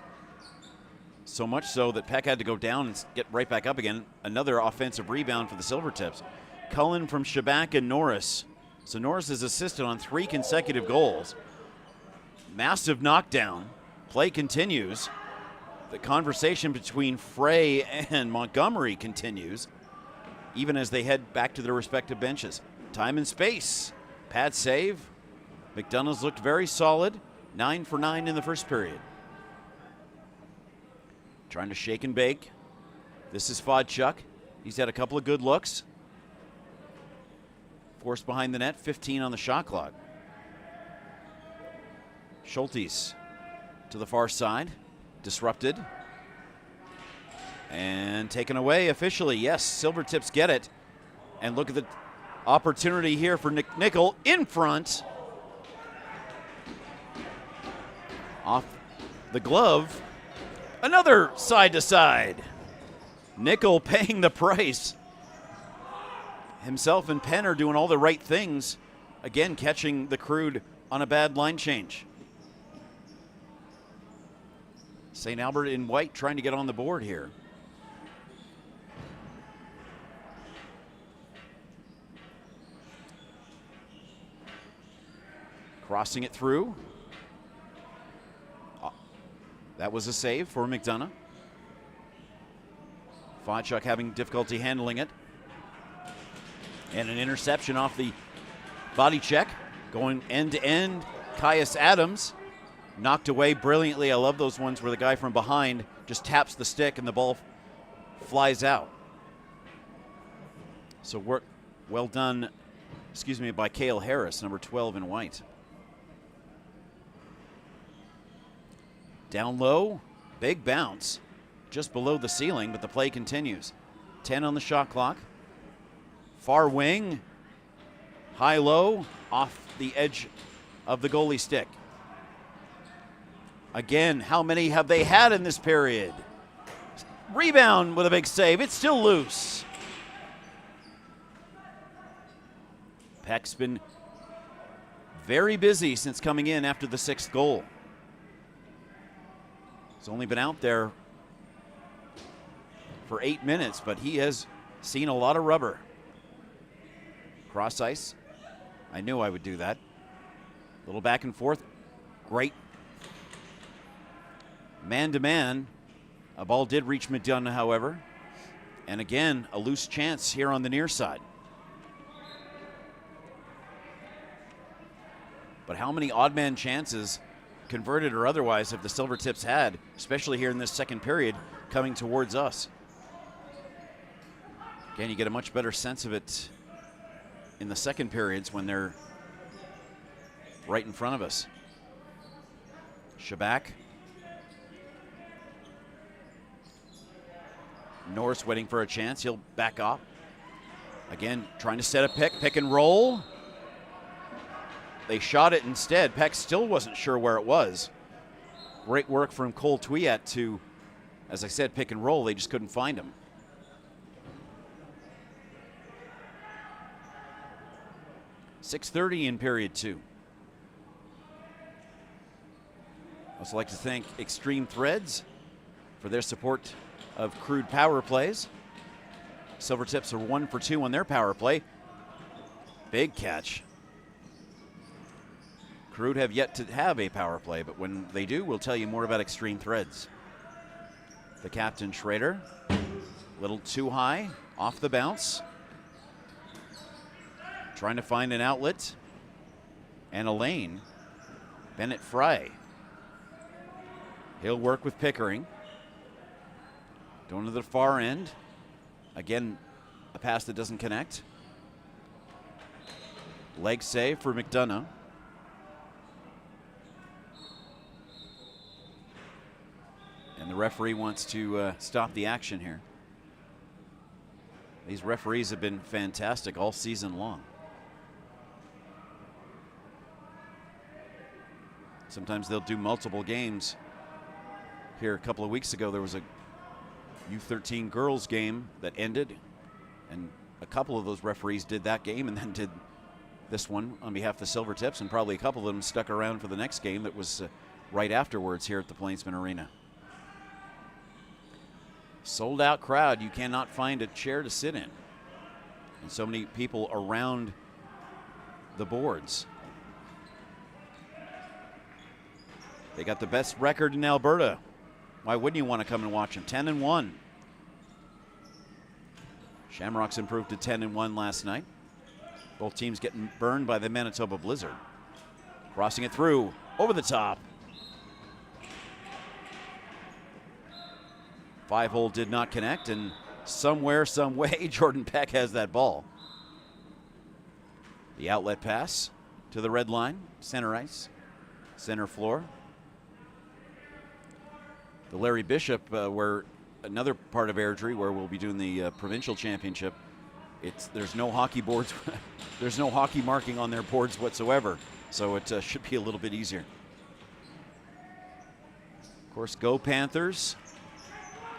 So much so that Peck had to go down and get right back up again. Another offensive rebound for the Silvertips. Cullen from Shabak and Norris. So Norris has assisted on 3 consecutive goals. Massive knockdown. Play continues. The conversation between Frey and Montgomery continues, even as they head back to their respective benches. Time and space. Pad save. McDonough's looked very solid. 9 for 9 in the first period. Trying to shake and bake. This is Fodchuk. He's had a couple of good looks. Forced behind the net, 15 on the shot clock. Schultes to the far side. Disrupted. And taken away officially. Yes, Silvertips get it. And look at the opportunity here for Nick Nickel in front. Off the glove. Another side to side. Nickel paying the price. himself and Penn are doing all the right things. Again, catching the Crude on a bad line change. St. Albert in white trying to get on the board here. Crossing it through. That was a save for McDonough. Fodchuk having difficulty handling it. And an interception off the body check. Going end to end. Caius Adams knocked away brilliantly. I love those ones where the guy from behind just taps the stick and the ball flies out. So work well done, by Cale Harris, number 12 in white. Down low, big bounce, just below the ceiling, but the play continues. 10 on the shot clock. Far wing, high-low, off the edge of the goalie stick. Again, how many have they had in this period? Rebound with a big save. It's still loose. Peck's been very busy since coming in after the 6th goal. He's only been out there for 8 minutes, but he has seen a lot of rubber. Cross ice. I knew I would do that. A little back and forth. Great. Man-to-man. A ball did reach McDonough, however. And again, a loose chance here on the near side. But how many odd man chances, converted or otherwise, have the Silvertips had, especially here in this second period, coming towards us? Again, you get a much better sense of it in the second periods when they're right in front of us. Shabak. Norris waiting for a chance. He'll back off. Again, trying to set a pick and roll. They shot it instead. Peck still wasn't sure where it was. Great work from Cole Twiat to, as I said, pick and roll. They just couldn't find him. .6:30 in period 2. I'd also like to thank Extreme Threads for their support of Crude power plays. Silvertips are 1 for 2 on their power play. Big catch. Crude have yet to have a power play, but when they do, we'll tell you more about Extreme Threads. The captain, Schrader, a little too high, off the bounce. Trying to find an outlet and a lane. Bennett Fry. He'll work with Pickering. Going to the far end. Again, a pass that doesn't connect. Leg save for McDonough. And the referee wants to stop the action here. These referees have been fantastic all season long. Sometimes they'll do multiple games. Here a couple of weeks ago, there was a U13 girls game that ended, and a couple of those referees did that game and then did this one on behalf of the Silvertips, and probably a couple of them stuck around for the next game that was right afterwards here at the Plainsman Arena. Sold out crowd. You cannot find a chair to sit in. And so many people around the boards. They got the best record in Alberta. Why wouldn't you want to come and watch them? 10-1. Shamrocks improved to 10-1 last night. Both teams getting burned by the Manitoba Blizzard. Crossing it through, over the top. 5-hole did not connect, and somewhere, some way, Jordan Peck has that ball. The outlet pass to the red line, center ice, center floor. The Larry Bishop, where another part of Airdrie, where we'll be doing the provincial championship, there's no hockey boards, there's no hockey marking on their boards whatsoever, so it should be a little bit easier. Of course, go Panthers.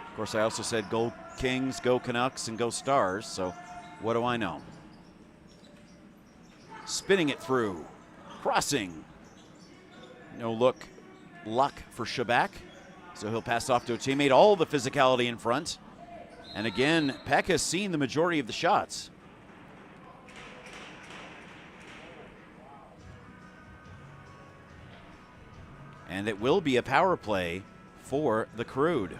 Of course, I also said go Kings, go Canucks, and go Stars, so what do I know? spinning it through, crossing. No luck for Shabak, so he'll pass off to a teammate. All the physicality in front. And again, Peck has seen the majority of the shots. And it will be a power play for the Crude.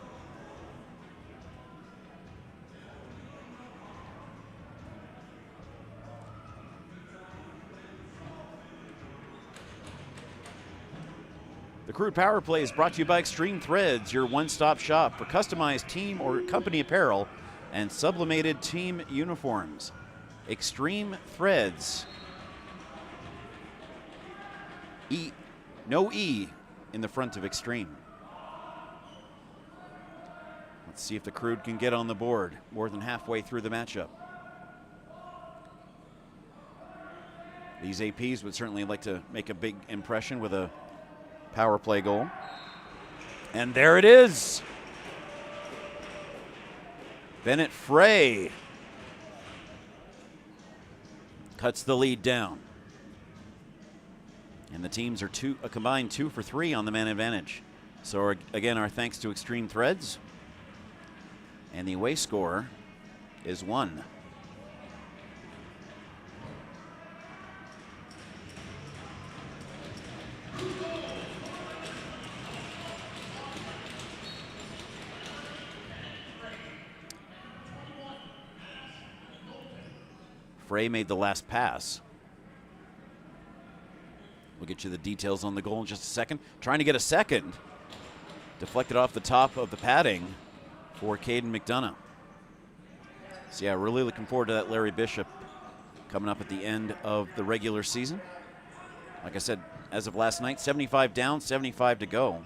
The Crude Power Play is brought to you by Extreme Threads, your one-stop shop for customized team or company apparel and sublimated team uniforms. Extreme Threads. No E in the front of Extreme. Let's see if the Crude can get on the board more than halfway through the matchup. These APs would certainly like to make a big impression with a power play goal. And there it is. Bennett Frey cuts the lead down. And the teams are a combined 2 for 3 on the man advantage. So again, our thanks to Extreme Threads. And the away score is 1. Frey made the last pass. We'll get you the details on the goal in just a second. Trying to get a second. Deflected off the top of the padding for Caden McDonough. So yeah, really looking forward to that Larry Bishop coming up at the end of the regular season. Like I said, as of last night, 75 down, 75 to go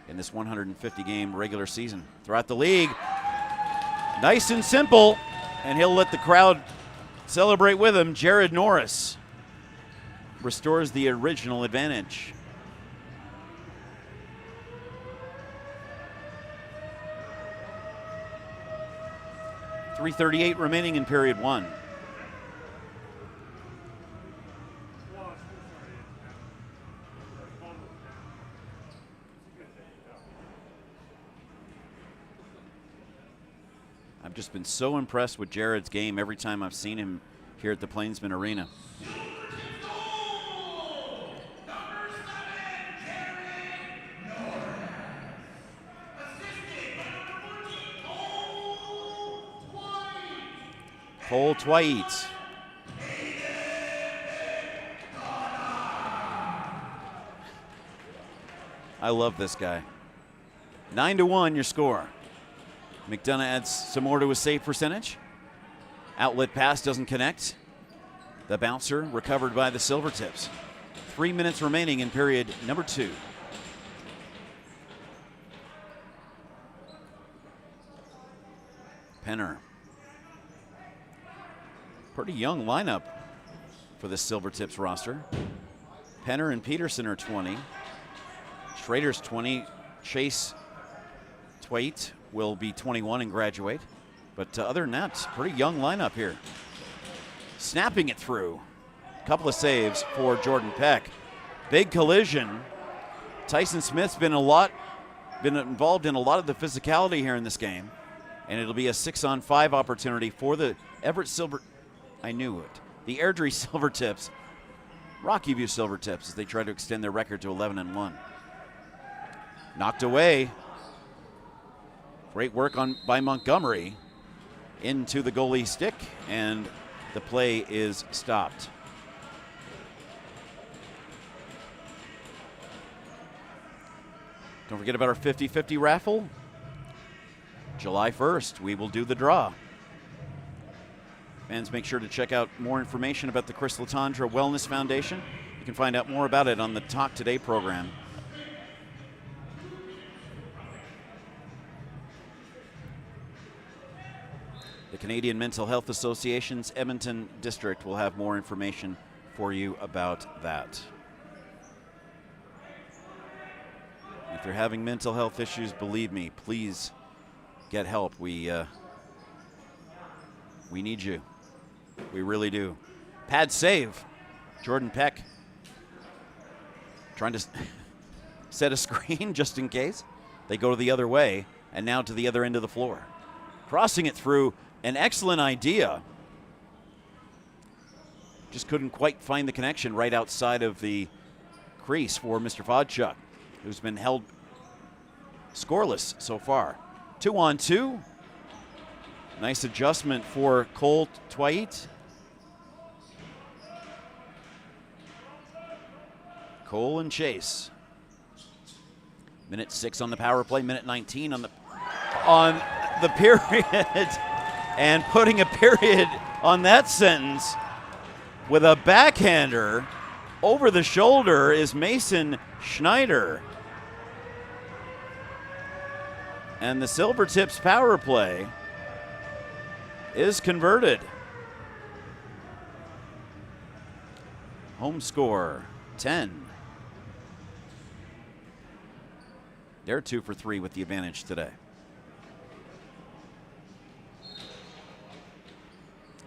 in this 150-game regular season. Throughout the league, nice and simple, and he'll let the crowd celebrate with him. Jared Norris restores the original advantage. .338 remaining in period 1. I've just been so impressed with Jared's game every time I've seen him here at the Plainsman Arena. Cole Twight. I love this guy. 9-1 your score. McDonough adds some more to his save percentage. Outlet pass doesn't connect. The bouncer recovered by the Silvertips. 3 minutes remaining in period number 2. Penner. Pretty young lineup for the Silvertips roster. Penner and Peterson are 20. Schrader's 20. Chase Twait will be 21 and graduate. But other than that, pretty young lineup here. Snapping it through. Couple of saves for Jordan Peck. Big collision. Tyson Smith's been involved in a lot of the physicality here in this game. And it'll be a 6-on-5 opportunity for the Everett I knew it. The Airdrie Silvertips, Rockyview Silvertips, as they try to extend their record to 11-1. Knocked away. Great work by Montgomery into the goalie stick, and the play is stopped. Don't forget about our 50-50 raffle. July 1st, we will do the draw. Fans, make sure to check out more information about the Chris Latondra Wellness Foundation. You can find out more about it on the Talk Today program. The Canadian Mental Health Association's Edmonton District will have more information for you about that. If you're having mental health issues, believe me, please get help. We need you. We really do. Pad save. Jordan Peck trying to set a screen just in case. They go the other way, and now to the other end of the floor. Crossing it through, an excellent idea. Just couldn't quite find the connection right outside of the crease for Mr. Vodchuk, who's been held scoreless so far. 2-on-2. Nice adjustment for Cole Twait. Cole and Chase. Minute 6 on the power play, minute 19 on the period. And putting a period on that sentence with a backhander over the shoulder is Mason Schneider. And the Silvertips power play is converted. Home score, 10. They're 2 for 3 with the advantage today.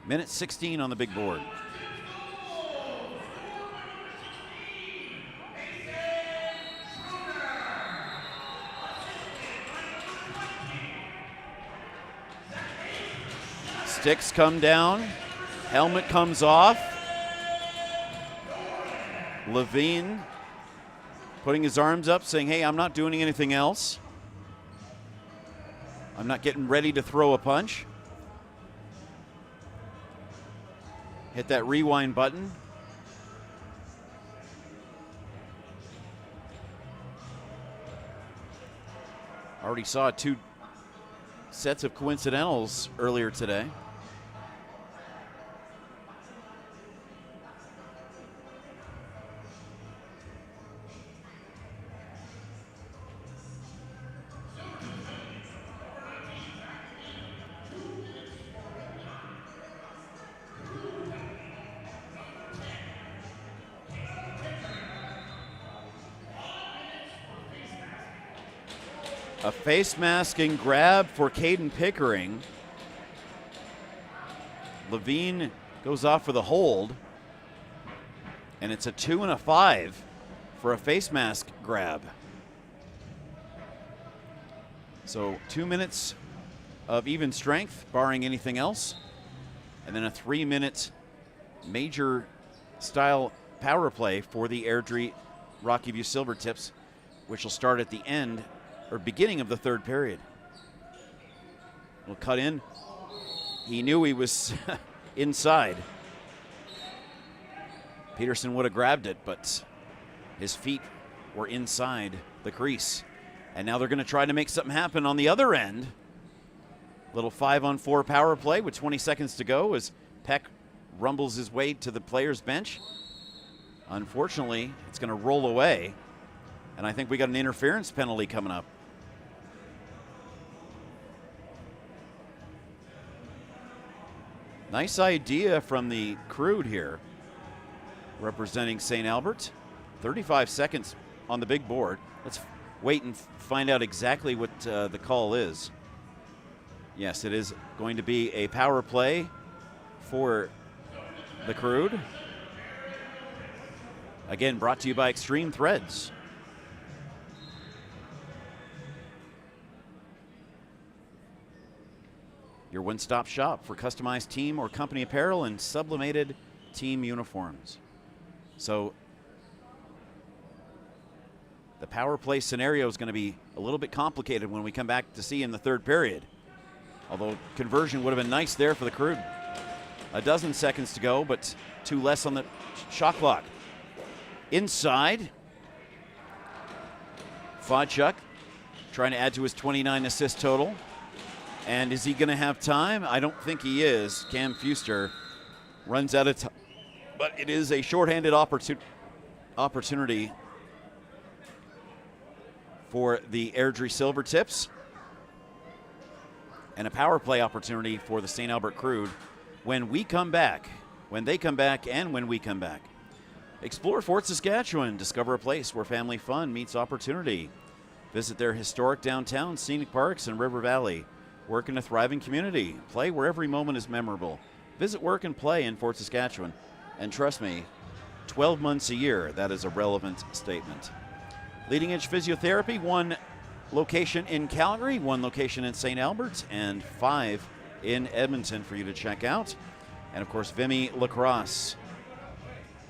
Minute 16 on the big board. Sticks come down. Helmet comes off. Levine putting his arms up, saying, hey, I'm not doing anything else. I'm not getting ready to throw a punch. Hit that rewind button. Already saw 2 sets of coincidentals earlier today. A face masking grab for Caden Pickering. Levine goes off for the hold. And it's a 2 and a 5 for a face mask grab. So 2 minutes of even strength, barring anything else. And then a 3-minute major style power play for the Airdrie Rockyview Silvertips, which will start at the end or beginning of the third period. We'll cut in. He knew he was inside. Peterson would have grabbed it, but his feet were inside the crease. And now they're going to try to make something happen on the other end. Little 5-on-4 power play with 20 seconds to go as Peck rumbles his way to the players' bench. Unfortunately, it's going to roll away. And I think we got an interference penalty coming up. Nice idea from the Crude here, representing St. Albert. 35 seconds on the big board. Let's wait and find out exactly what the call is. Yes, it is going to be a power play for the Crude. Again, brought to you by Extreme Threads. Your one-stop shop for customized team or company apparel and sublimated team uniforms. So the power play scenario is going to be a little bit complicated when we come back to see in the third period. Although conversion would have been nice there for the Crude. A dozen seconds to go, but 2 less on the shot clock. Inside, Vodchuk trying to add to his 29 assist total. And is he going to have time? I don't think he is. Cam Fuster runs out of time. But it is a shorthanded opportunity for the Airdrie Silvertips. And a power play opportunity for the St. Albert Crude when we come back, when they come back, and when we come back. Explore Fort Saskatchewan. Discover a place where family fun meets opportunity. Visit their historic downtown, scenic parks, and River Valley. Work in a thriving community. Play where every moment is memorable. Visit, work, and play in Fort Saskatchewan. And trust me, 12 months a year. That is a relevant statement. Leading Edge Physiotherapy, 1 location in Calgary, 1 location in St. Albert, and 5 in Edmonton for you to check out. And of course, Vimy Lacrosse.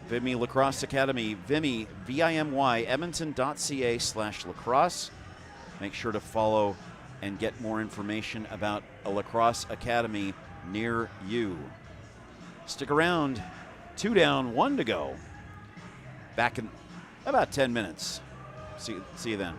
Vimy Lacrosse Academy, Vimy, V-I-M-Y, edmonton.ca/lacrosse. Make sure to follow and get more information about a lacrosse academy near you. Stick around. 2 down, 1 to go. Back in about 10 minutes. See you then.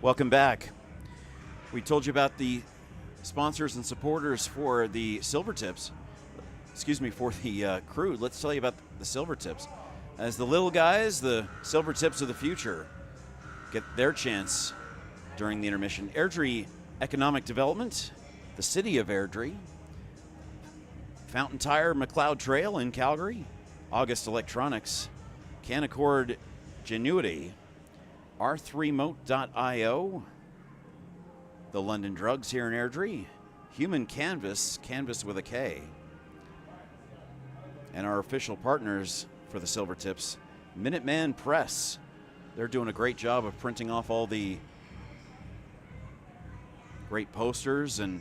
Welcome back. We told you about the sponsors and supporters for the Silvertips. Excuse me, for the Crude. Let's tell you about the Silvertips. As the little guys, the Silvertips of the future, get their chance during the intermission. Airdrie Economic Development, the City of Airdrie, Fountain Tire McLeod Trail in Calgary, August Electronics, Canaccord Genuity, R3mote.io, the London Drugs here in Airdrie, Human Canvas, Canvas with a K, and our official partners for the Silvertips, Minuteman Press. They're doing a great job of printing off all the great posters and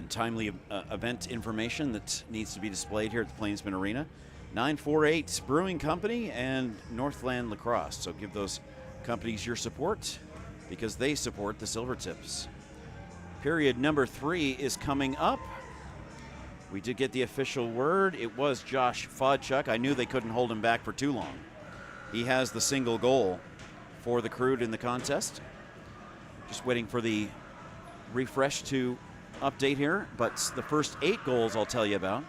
timely event information that needs to be displayed here at the Plainsman Arena. 948 Brewing Company and Northland Lacrosse. So give those companies your support because they support the Silvertips. Period number 3 is coming up. We did get the official word. It was Josh Fodchuk. I knew they couldn't hold him back for too long. He has the single goal for the Crude in the contest. Just waiting for the refresh to update here, but the first 8 goals I'll tell you about.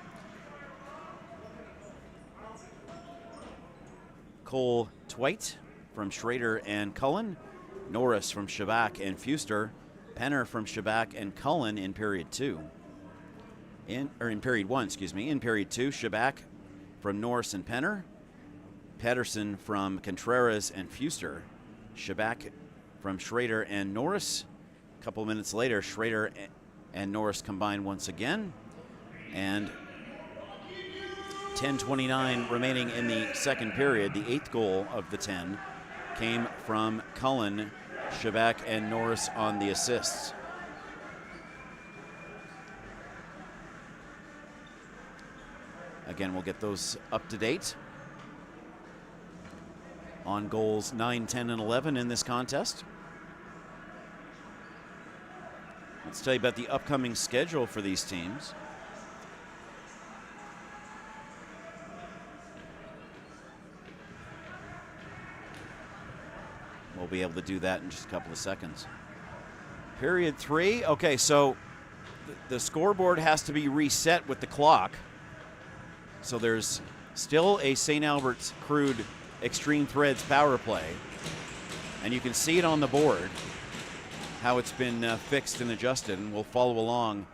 Cole Twite from Schrader and Cullen, Norris from Shabak and Fuster, Penner from Shabak and Cullen in period 2. In period 1, excuse me. In period 2, Shabak from Norris and Penner, Pedersen from Contreras and Fuster, Shabak from Schrader and Norris. A couple minutes later, Schrader and Norris combine once again, and 10:29 remaining in the second period. The 8th goal of the 10 came from Cullen, Shabak, and Norris on the assists. Again, we'll get those up to date on goals 9, 10, and 11 in this contest. Let's tell you about the upcoming schedule for these teams. We'll be able to do that in just a couple of seconds. Period 3. Okay, so the scoreboard has to be reset with the clock. So there's still a St. Albert's Crude Extreme Threads power play. And you can see it on the board, how it's been fixed and adjusted, and we'll follow along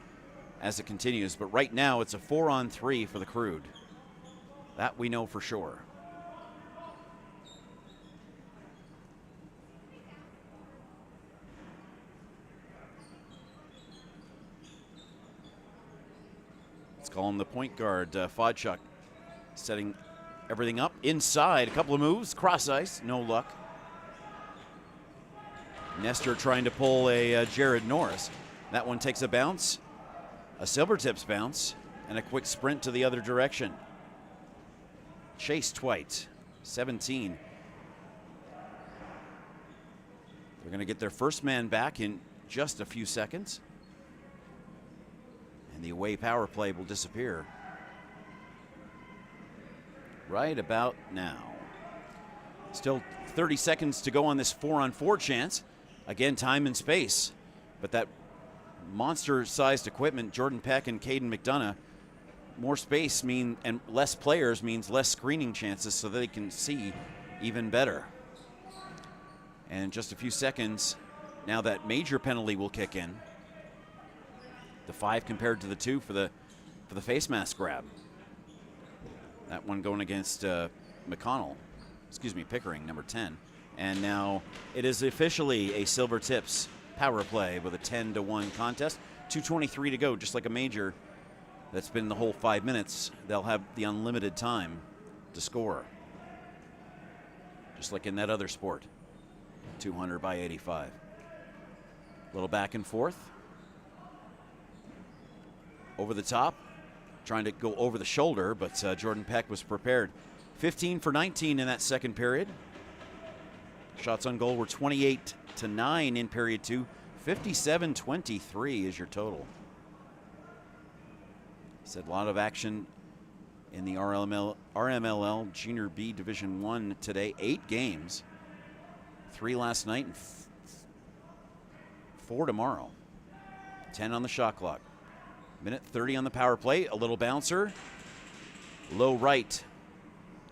as it continues. But right now, it's a 4-on-3 for the Crude. That we know for sure. Let's call him the point guard, Fodchuk, setting everything up inside. A couple of moves, cross ice, no luck. Nestor trying to pull a Jared Norris. That one takes a bounce, a Silvertips bounce, and a quick sprint to the other direction. Chase Twite, 17. They're going to get their first man back in just a few seconds. And the away power play will disappear right about now. Still 30 seconds to go on this 4-on-4 chance. Again, time and space. But that monster-sized equipment, Jordan Peck and Caden McDonough, more space and less players means less screening chances so that they can see even better. And in just a few seconds, now that major penalty will kick in. The 5 compared to the 2 for the face mask grab. That one going against Pickering, number 10. And now it is officially a Silvertips power play with a 10-1 contest. 2:23 to go, just like a major. That's been the whole 5 minutes. They'll have the unlimited time to score. Just like in that other sport. 200 by 85. A little back and forth. Over the top, trying to go over the shoulder, but Jordan Peck was prepared. 15 for 19 in that second period. Shots on goal were 28-9 in period 2. 57-23 is your total. Said a lot of action in the RMLL Junior B Division 1 today. 8 games, 3 last night and 4 tomorrow. 10 on the shot clock. Minute 30 on the power play. A little bouncer. Low right.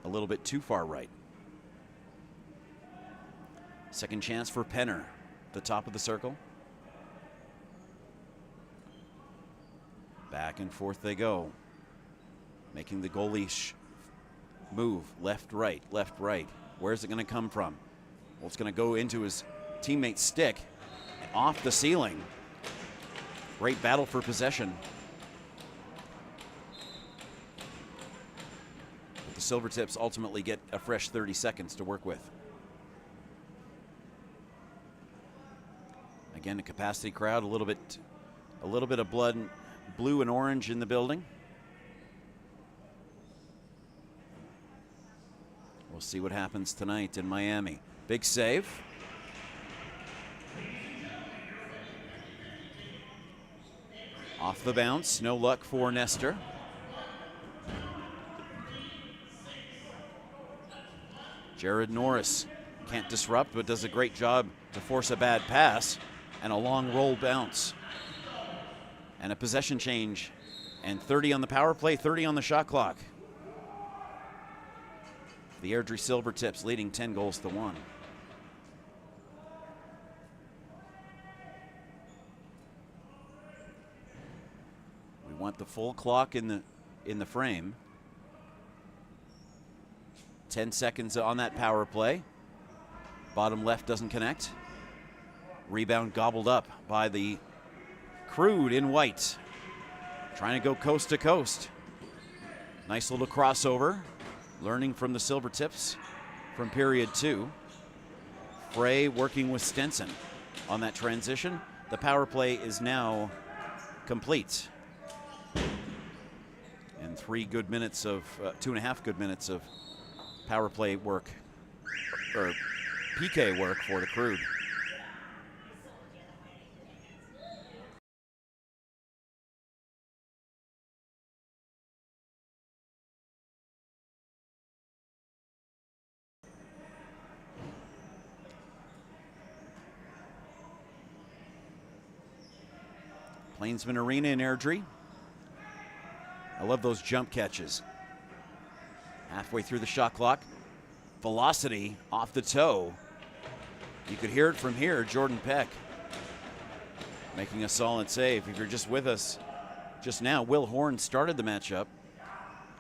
A little bit too far right. Second chance for Penner. The top of the circle. Back and forth they go. Making the goalie move. Left, right, left, right. Where's it going to come from? Well, it's going to go into his teammate's stick. And off the ceiling. Great battle for possession. But the Silvertips ultimately get a fresh 30 seconds to work with. Again, a capacity crowd, a little bit of blood, blue and orange in the building. We'll see what happens tonight in Miami. Big save. Off the bounce, no luck for Nestor. Jared Norris can't disrupt, but does a great job to force a bad pass and a long roll bounce. And a possession change, and 30 on the power play, 30 on the shot clock. The Airdrie Silvertips leading 10-1. We want the full clock in the frame. 10 seconds on that power play. Bottom left doesn't connect. Rebound gobbled up by the Crude in white. Trying to go coast to coast. Nice little crossover. Learning from the Silvertips from period 2. Frey working with Stenson on that transition. The power play is now complete. And 3 good minutes of, 2.5 good minutes of power play work, or PK work for the Crude. Plainsman Arena in Airdrie. I love those jump catches. Halfway through the shot clock. Velocity off the toe. You could hear it from here. Jordan Peck making a solid save. If you're just with us just now, Will Horn started the matchup.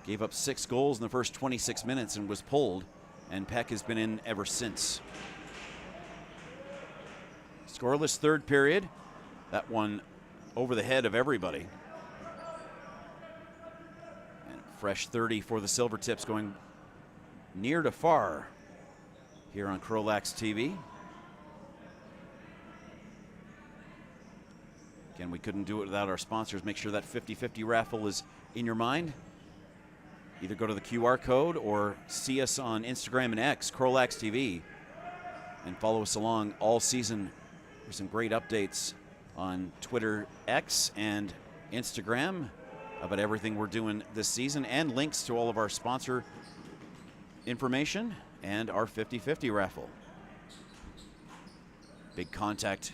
Gave up 6 goals in the first 26 minutes and was pulled. And Peck has been in ever since. Scoreless third period. That one over the head of everybody. And fresh 30 for the Silvertips, going near to far here on CROW LAX TV. Again, we couldn't do it without our sponsors. Make sure that 50/50 raffle is in your mind. Either go to the QR code or see us on Instagram and X, CROW LAX TV, and follow us along all season. There's some great updates on Twitter, X, and Instagram about everything we're doing this season, and links to all of our sponsor information and our 50/50 raffle. Big contact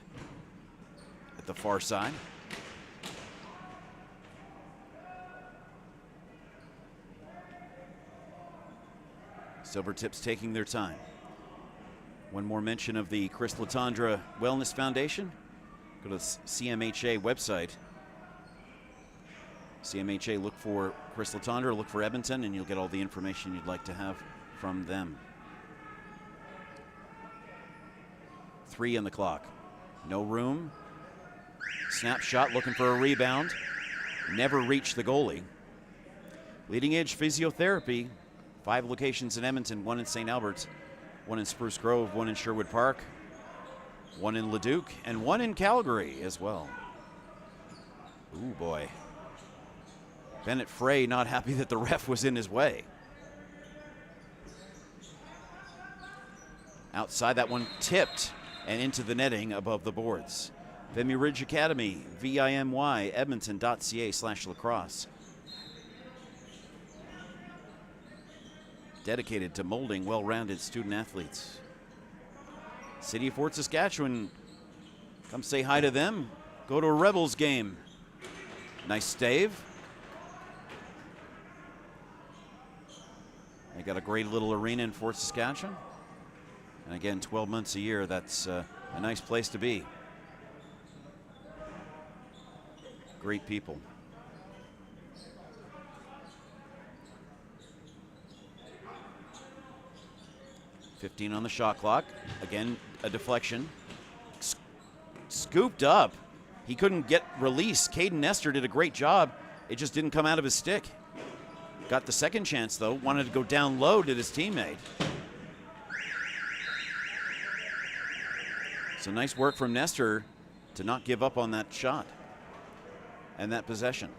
at the far side. Silvertips taking their time. One more mention of the Chris Latondra Wellness Foundation. Go to the CMHA website. CMHA, look for Chris Latondra, look for Edmonton, and you'll get all the information you'd like to have from them. 3 on the clock. No room. Snapshot looking for a rebound. Never reached the goalie. Leading Edge Physiotherapy. 5 locations in Edmonton, 1 in St. Albert, 1 in Spruce Grove, 1 in Sherwood Park, 1 in Leduc, and 1 in Calgary as well. Ooh, boy. Bennett Frey not happy that the ref was in his way. Outside, that one tipped and into the netting above the boards. Vimy Ridge Academy, VIMY, edmonton.ca/lacrosse. Dedicated to molding well-rounded student athletes. City of Fort Saskatchewan, come say hi to them. Go to a Rebels game. Nice stave. They got a great little arena in Fort Saskatchewan. And again, 12 months a year, that's a nice place to be. Great people. .15 on the shot clock. Again, a deflection. Scooped up. He couldn't get release. Caden Nestor did a great job. It just didn't come out of his stick. Got the second chance, though. Wanted to go down low, did his teammate. So nice work from Nestor to not give up on that shot and that possession.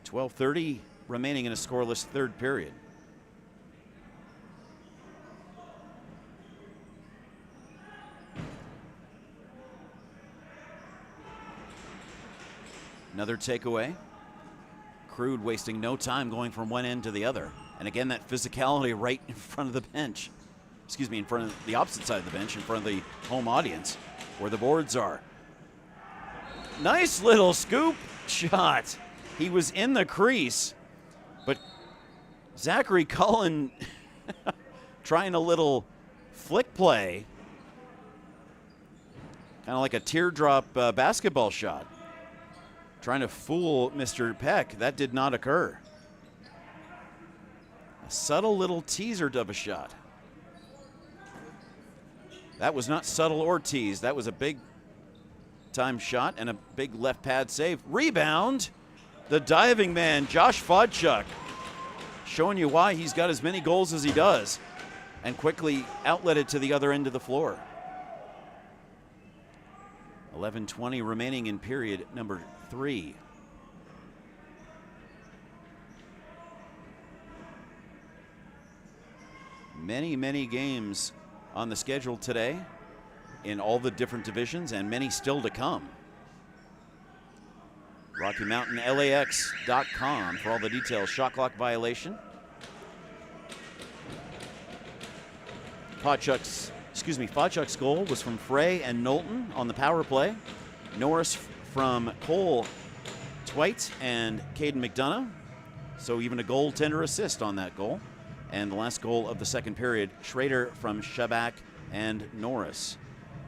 12:30 remaining in a scoreless third period. Another takeaway. Crude wasting no time going from one end to the other. And again, that physicality right in front of the bench. Excuse me, in front of the opposite side of the bench, in front of the home audience, where the boards are. Nice little scoop shot. He was in the crease, but Zachary Cullen trying a little flick play, kind of like a teardrop basketball shot. Trying to fool Mr. Peck. That did not occur. A subtle little teaser of a shot. That was not subtle or teased. That was a big time shot and a big left pad save. Rebound. The diving man, Josh Fodchuk, showing you why he's got as many goals as he does, and quickly outlet it to the other end of the floor. 11:20 remaining in period number 3. Many games on the schedule today in all the different divisions, and many still to come. RockyMountainLAX.com for all the details. Shot clock violation. Fodchuk's goal was from Frey and Knowlton on the power play. Norris from Cole Twite and Caden McDonough. So even a goaltender assist on that goal. And the last goal of the second period, Schrader from Shabak and Norris.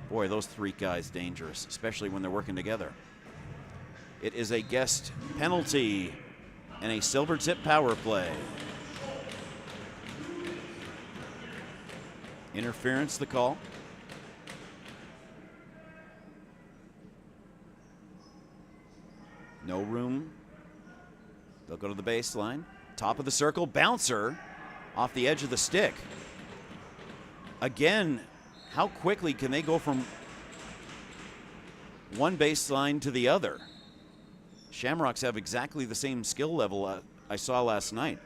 Boy, those three guys dangerous, especially when they're working together. It is a guest penalty and a Silvertip power play. Interference, the call. No room. They'll go to the baseline. Top of the circle, bouncer off the edge of the stick. Again, how quickly can they go from one baseline to the other? Shamrocks have exactly the same skill level I saw last night.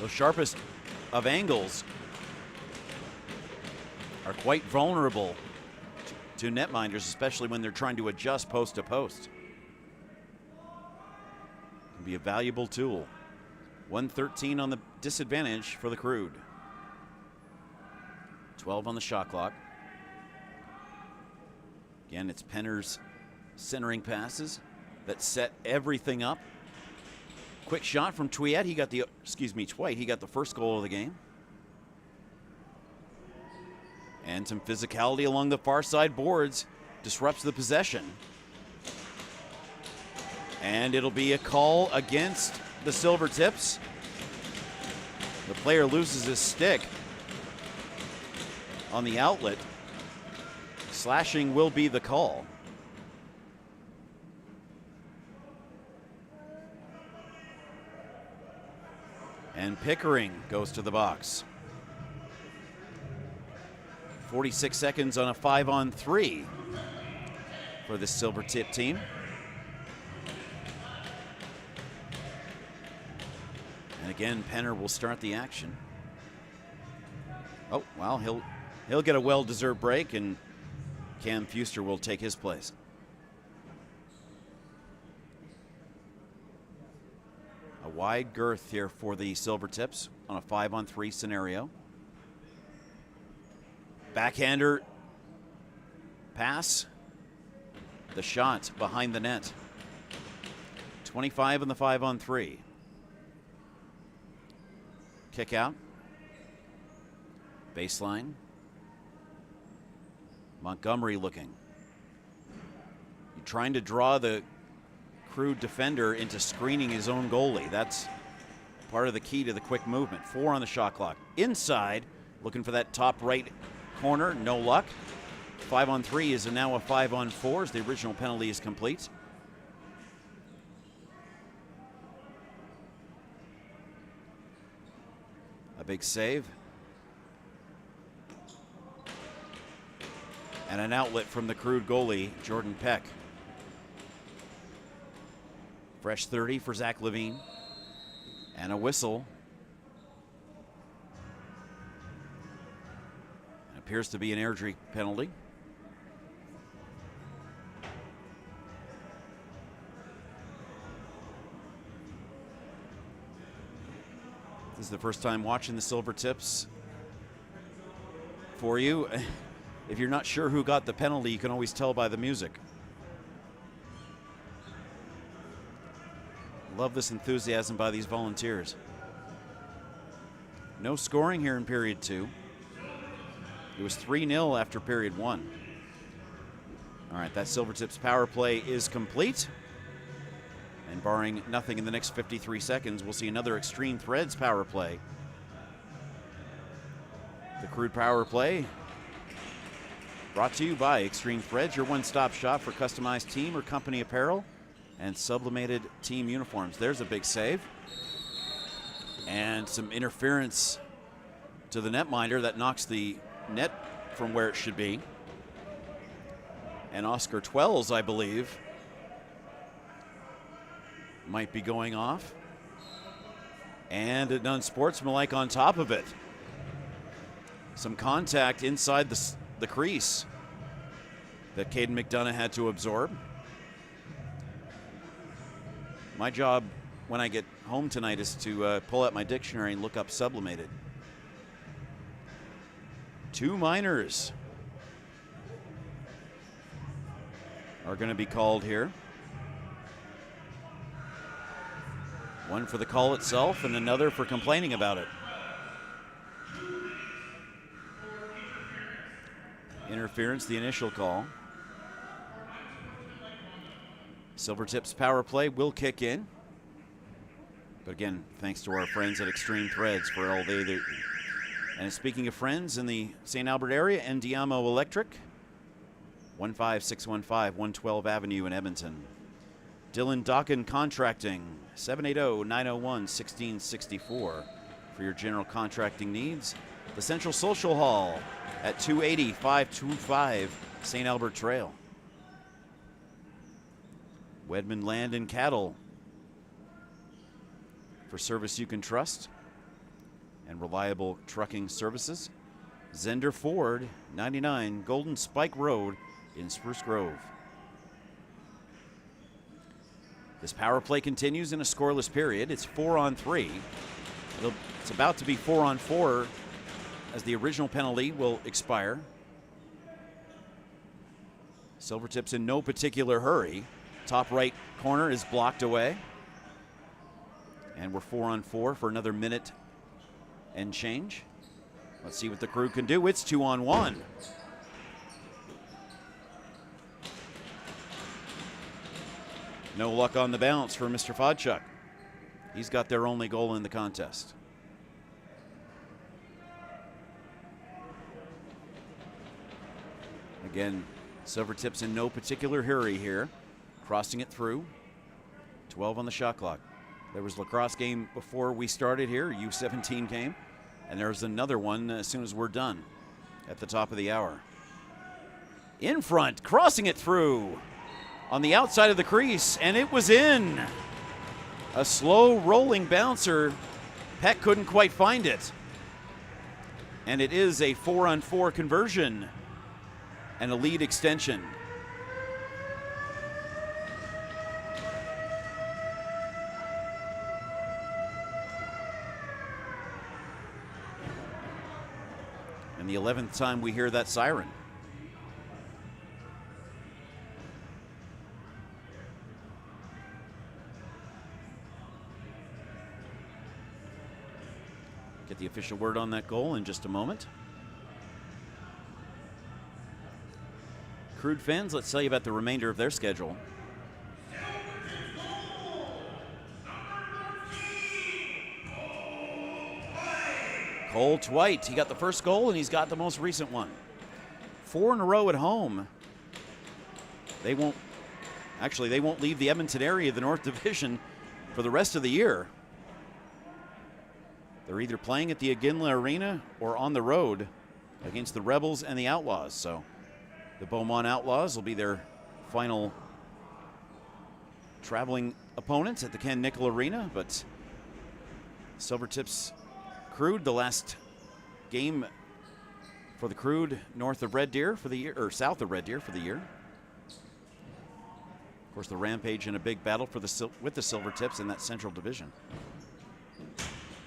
The sharpest of angles are quite vulnerable to netminders, especially when they're trying to adjust post to post. Can be a valuable tool. 113 on the disadvantage for the Crude. 12 on the shot clock. Again, it's Penner's centering passes that set everything up. Quick shot from Twite. He got the first goal of the game. And some physicality along the far side boards disrupts the possession. And it'll be a call against the Silvertips. The player loses his stick on the outlet. Slashing will be the call. And Pickering goes to the box. 46 seconds on a 5-on-3 for the Silvertip team. And again, Penner will start the action. Oh, well, he'll get a well-deserved break, and Cam Fuster will take his place. A Wide girth here for the Silvertips on a 5-on-3 scenario. Backhander pass. The shot behind the net. 25 in the 5-on-3. Kick out. Baseline. Montgomery looking. You're trying to draw the Crude defender into screening his own goalie. That's part of the key to the quick movement. 4 on the shot clock. Inside, looking for that top right corner. No luck. 5-on-3 is now a 5-on-4 as the original penalty is complete. A big save. And an outlet from the Crude goalie, Jordan Peck. Fresh 30 for Zach Levine. And a whistle. It appears to be an Airdrie penalty. This is the first time watching the Silvertips for you. If you're not sure who got the penalty, you can always tell by the music. Love this enthusiasm by these volunteers. No scoring here in period 2. It was 3-0 after period 1. All right, that Silvertips power play is complete. And barring nothing in the next 53 seconds, we'll see another Extreme Threads power play. The Crude power play brought to you by Extreme Threads, your one-stop shop for customized team or company apparel and sublimated team uniforms. There's a big save. And some interference to the netminder that knocks the net from where it should be. And Oscar Twells, I believe, might be going off. And an unsportsmanlike on top of it. Some contact inside the crease that Caden McDonough had to absorb. My job when I get home tonight is to pull out my dictionary and look up sublimated. 2 minors are going to be called here. One for the call itself and another for complaining about it. Interference, the initial call. Silvertips power play will kick in. But again, thanks to our friends at Extreme Threads for all they do. And speaking of friends in the St. Albert area, Endiamo Electric, 15615 112 Avenue in Edmonton. Dylan Dawkin Contracting, 780-901-1664 for your general contracting needs. The Central Social Hall at 280-525 St. Albert Trail. Wedman Land and Cattle for service you can trust and reliable trucking services. Zender Ford, 99 Golden Spike Road in Spruce Grove. This power play continues in a scoreless period. It's 4-on-3. It's about to be 4-on-4 as the original penalty will expire. Silvertips in no particular hurry. Top right corner is blocked away. And we're 4-on-4 for another minute and change. Let's see what the Crew can do. It's 2-on-1. No luck on the bounce for Mr. Fodchuk. He's got their only goal in the contest. Again, Silvertips in no particular hurry here. Crossing it through. 12 on the shot clock. There was a lacrosse game before we started here, U17 game. And there's another one as soon as we're done at the top of the hour. In front, crossing it through on the outside of the crease, and it was in. A slow rolling bouncer. Peck couldn't quite find it. And it is a 4-on-4 conversion and a lead extension. And the 11th time we hear that siren. Get the official word on that goal in just a moment. Crude fans, let's tell you about the remainder of their schedule. Cole Twite, he got the first goal and he's got the most recent one. 4 in a row at home. They won't leave the Edmonton area of the North Division for the rest of the year. They're either playing at the Aginla Arena or on the road against the Rebels and the Outlaws. So the Beaumont Outlaws will be their final traveling opponents at the Ken Nickel Arena, but Silvertips Crude, the last game for the Crude north of Red Deer for the year, or south of Red Deer for the year. Of course, the Rampage in a big battle for with the Silvertips in that Central Division.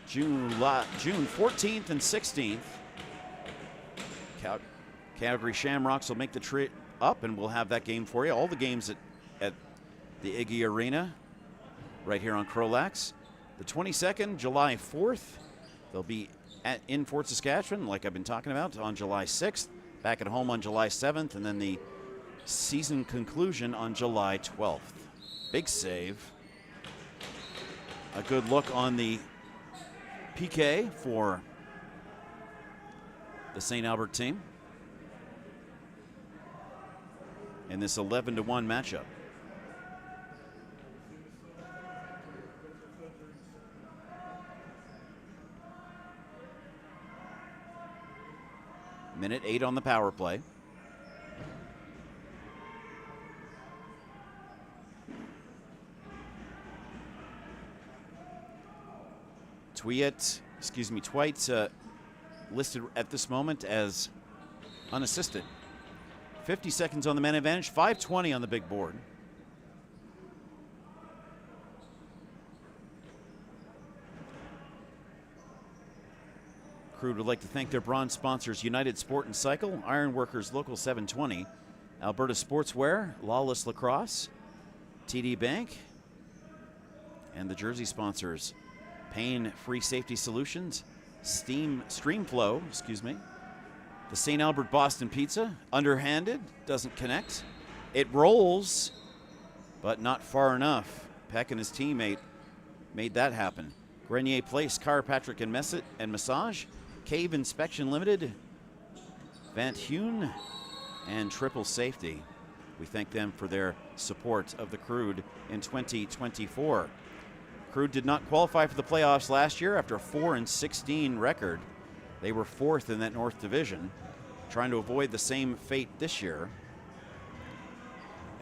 June 14th and 16th, Calgary Shamrocks will make the trip up, and we'll have that game for you. All the games at the Iggy Arena right here on CROW LAX. The 22nd, July 4th, they'll be in Fort Saskatchewan, like I've been talking about, on July 6th, back at home on July 7th, and then the season conclusion on July 12th. Big save. A good look on the PK for the St. Albert team in this 11-1 matchup. Minute 8 on the power play. Twite listed at this moment as unassisted. 50 seconds on the man advantage, 5:20 on the big board. Crude would like to thank their bronze sponsors, United Sport and Cycle, Ironworkers Local 720, Alberta Sportswear, Lawless Lacrosse, TD Bank, and the jersey sponsors, Payne Free Safety Solutions, Streamflow, the St. Albert Boston Pizza, underhanded, doesn't connect. It rolls, but not far enough. Peck and his teammate made that happen. Grenier Place, Chiropractic and Massage, Cave Inspection Limited, Van Hune, and Triple Safety. We thank them for their support of the Crude in 2024. Crude did not qualify for the playoffs last year after a 4-16 record. They were 4th in that North Division, trying to avoid the same fate this year.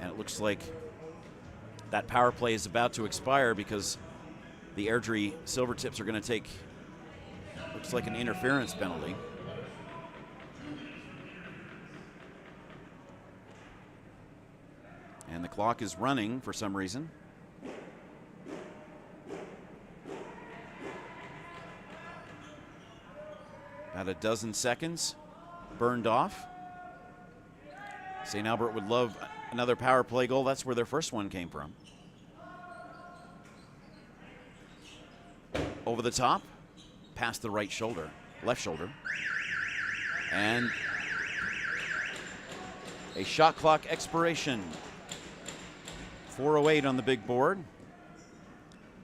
And it looks like that power play is about to expire because the Airdrie Silvertips are going to take, looks like, an interference penalty. And the clock is running for some reason. About a dozen seconds burned off. St. Albert would love another power play goal. That's where their first one came from. Over the top, past the left shoulder. And a shot clock expiration. 4:08 on the big board.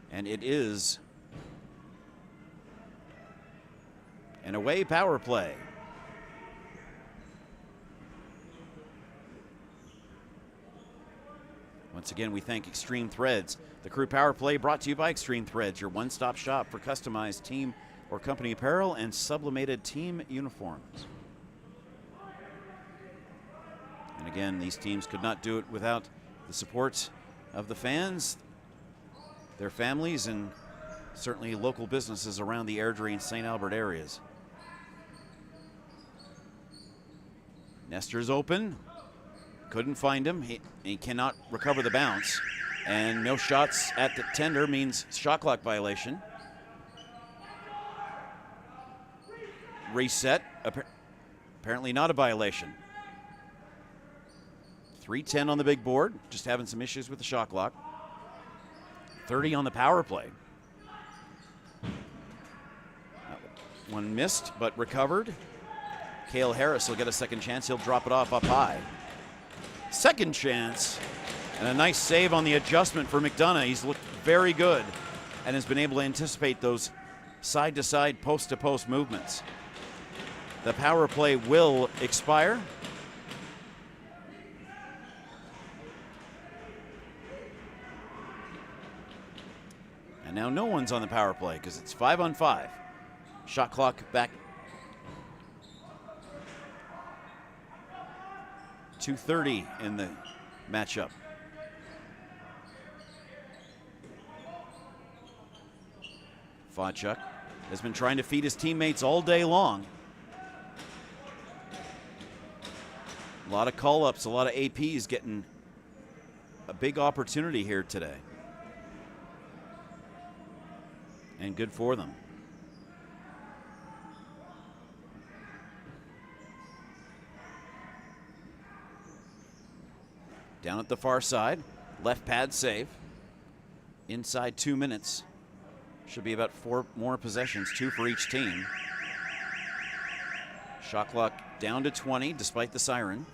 And it is an away power play. Once again, we thank Extreme Threads. The Crew Power Play brought to you by Extreme Threads, your one-stop shop for customized team or company apparel and sublimated team uniforms. And again, these teams could not do it without the support of the fans, their families, and certainly local businesses around the Airdrie and St. Albert areas. Nestor's open. Couldn't find him. He cannot recover the bounce. And no shots at the tender means shot clock violation. Reset. Apparently not a violation. 3:10 on the big board, just having some issues with the shot clock. 30 on the power play. One missed, but recovered. Cale Harris will get a second chance. He'll drop it off up high. Second chance, and a nice save on the adjustment for McDonough. He's looked very good and has been able to anticipate those side-to-side, post-to-post movements. The power play will expire. And now no one's on the power play because it's 5-on-5. Shot clock back. 2:30 in the matchup. Fodchuk has been trying to feed his teammates all day long. A lot of call-ups, a lot of APs getting a big opportunity here today. And good for them. Down at the far side, left pad save. Inside 2 minutes. Should be about 4 more possessions, 2 for each team. Shot clock down to 20 despite the siren.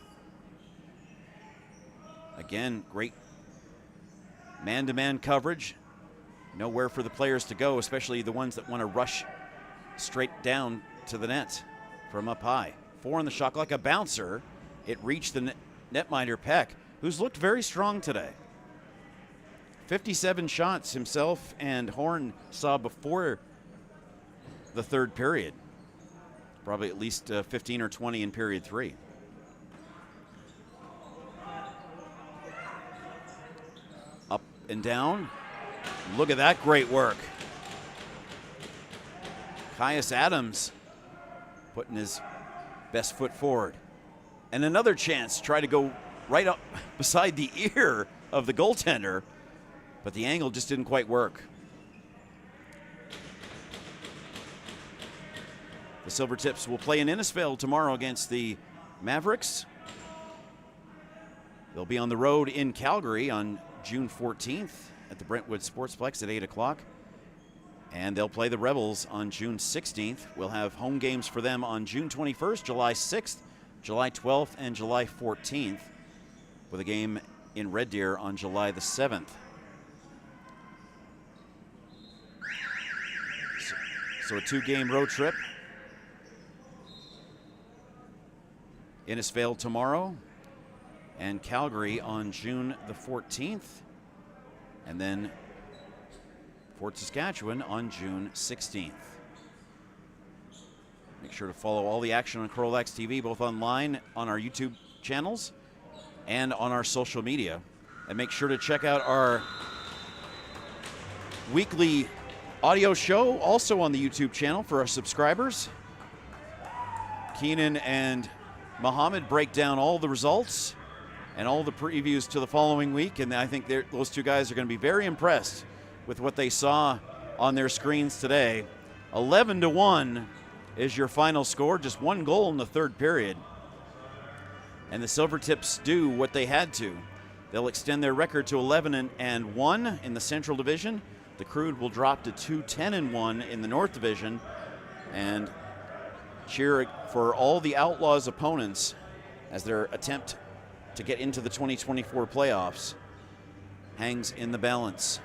Again, great man-to-man coverage. Nowhere for the players to go, especially the ones that want to rush straight down to the net from up high. 4 on the shot clock, a bouncer. It reached the netminder Peck, who's looked very strong today. 57 shots himself and Horn saw before the third period. Probably at least 15 or 20 in period 3. Up and down. Look at that great work. Caius Adams putting his best foot forward. And another chance to try to go right up beside the ear of the goaltender, but the angle just didn't quite work. The Silvertips will play in Innisfail tomorrow against the Mavericks. They'll be on the road in Calgary on June 14th at the Brentwood Sportsplex at 8 o'clock. And they'll play the Rebels on June 16th. We'll have home games for them on June 21st, July 6th, July 12th, and July 14th, with a game in Red Deer on July the 7th. So a 2-game road trip. Innisfail tomorrow and Calgary on June the 14th. And then Fort Saskatchewan on June 16th. Make sure to follow all the action on CROW LAX TV, both online on our YouTube channels and on our social media. And make sure to check out our weekly audio show also on the YouTube channel for our subscribers. Keenan and Mohammed break down all the results and all the previews to the following week, and I think those two guys are going to be very impressed with what they saw on their screens today. 11-1 is your final score, just 1 goal in the third period. And the Silvertips do what they had to. They'll extend their record to 11-1 in the Central Division. The Crude will drop to 2-10-1 in the North Division. And cheer for all the Outlaws' opponents as their attempt to get into the 2024 playoffs hangs in the balance.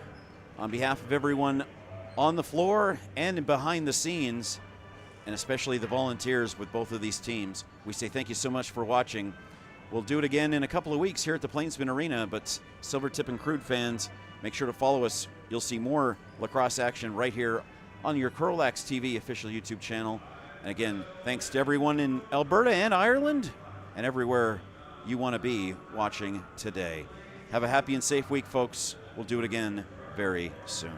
On behalf of everyone on the floor and behind the scenes, and especially the volunteers with both of these teams, we say thank you so much for watching. We'll do it again in a couple of weeks here at the Plainsman Arena, but Silvertip and Crude fans, make sure to follow us. You'll see more lacrosse action right here on your CROW LAX TV official YouTube channel. And again, thanks to everyone in Alberta and Ireland and everywhere you want to be watching today. Have a happy and safe week, folks. We'll do it again very soon.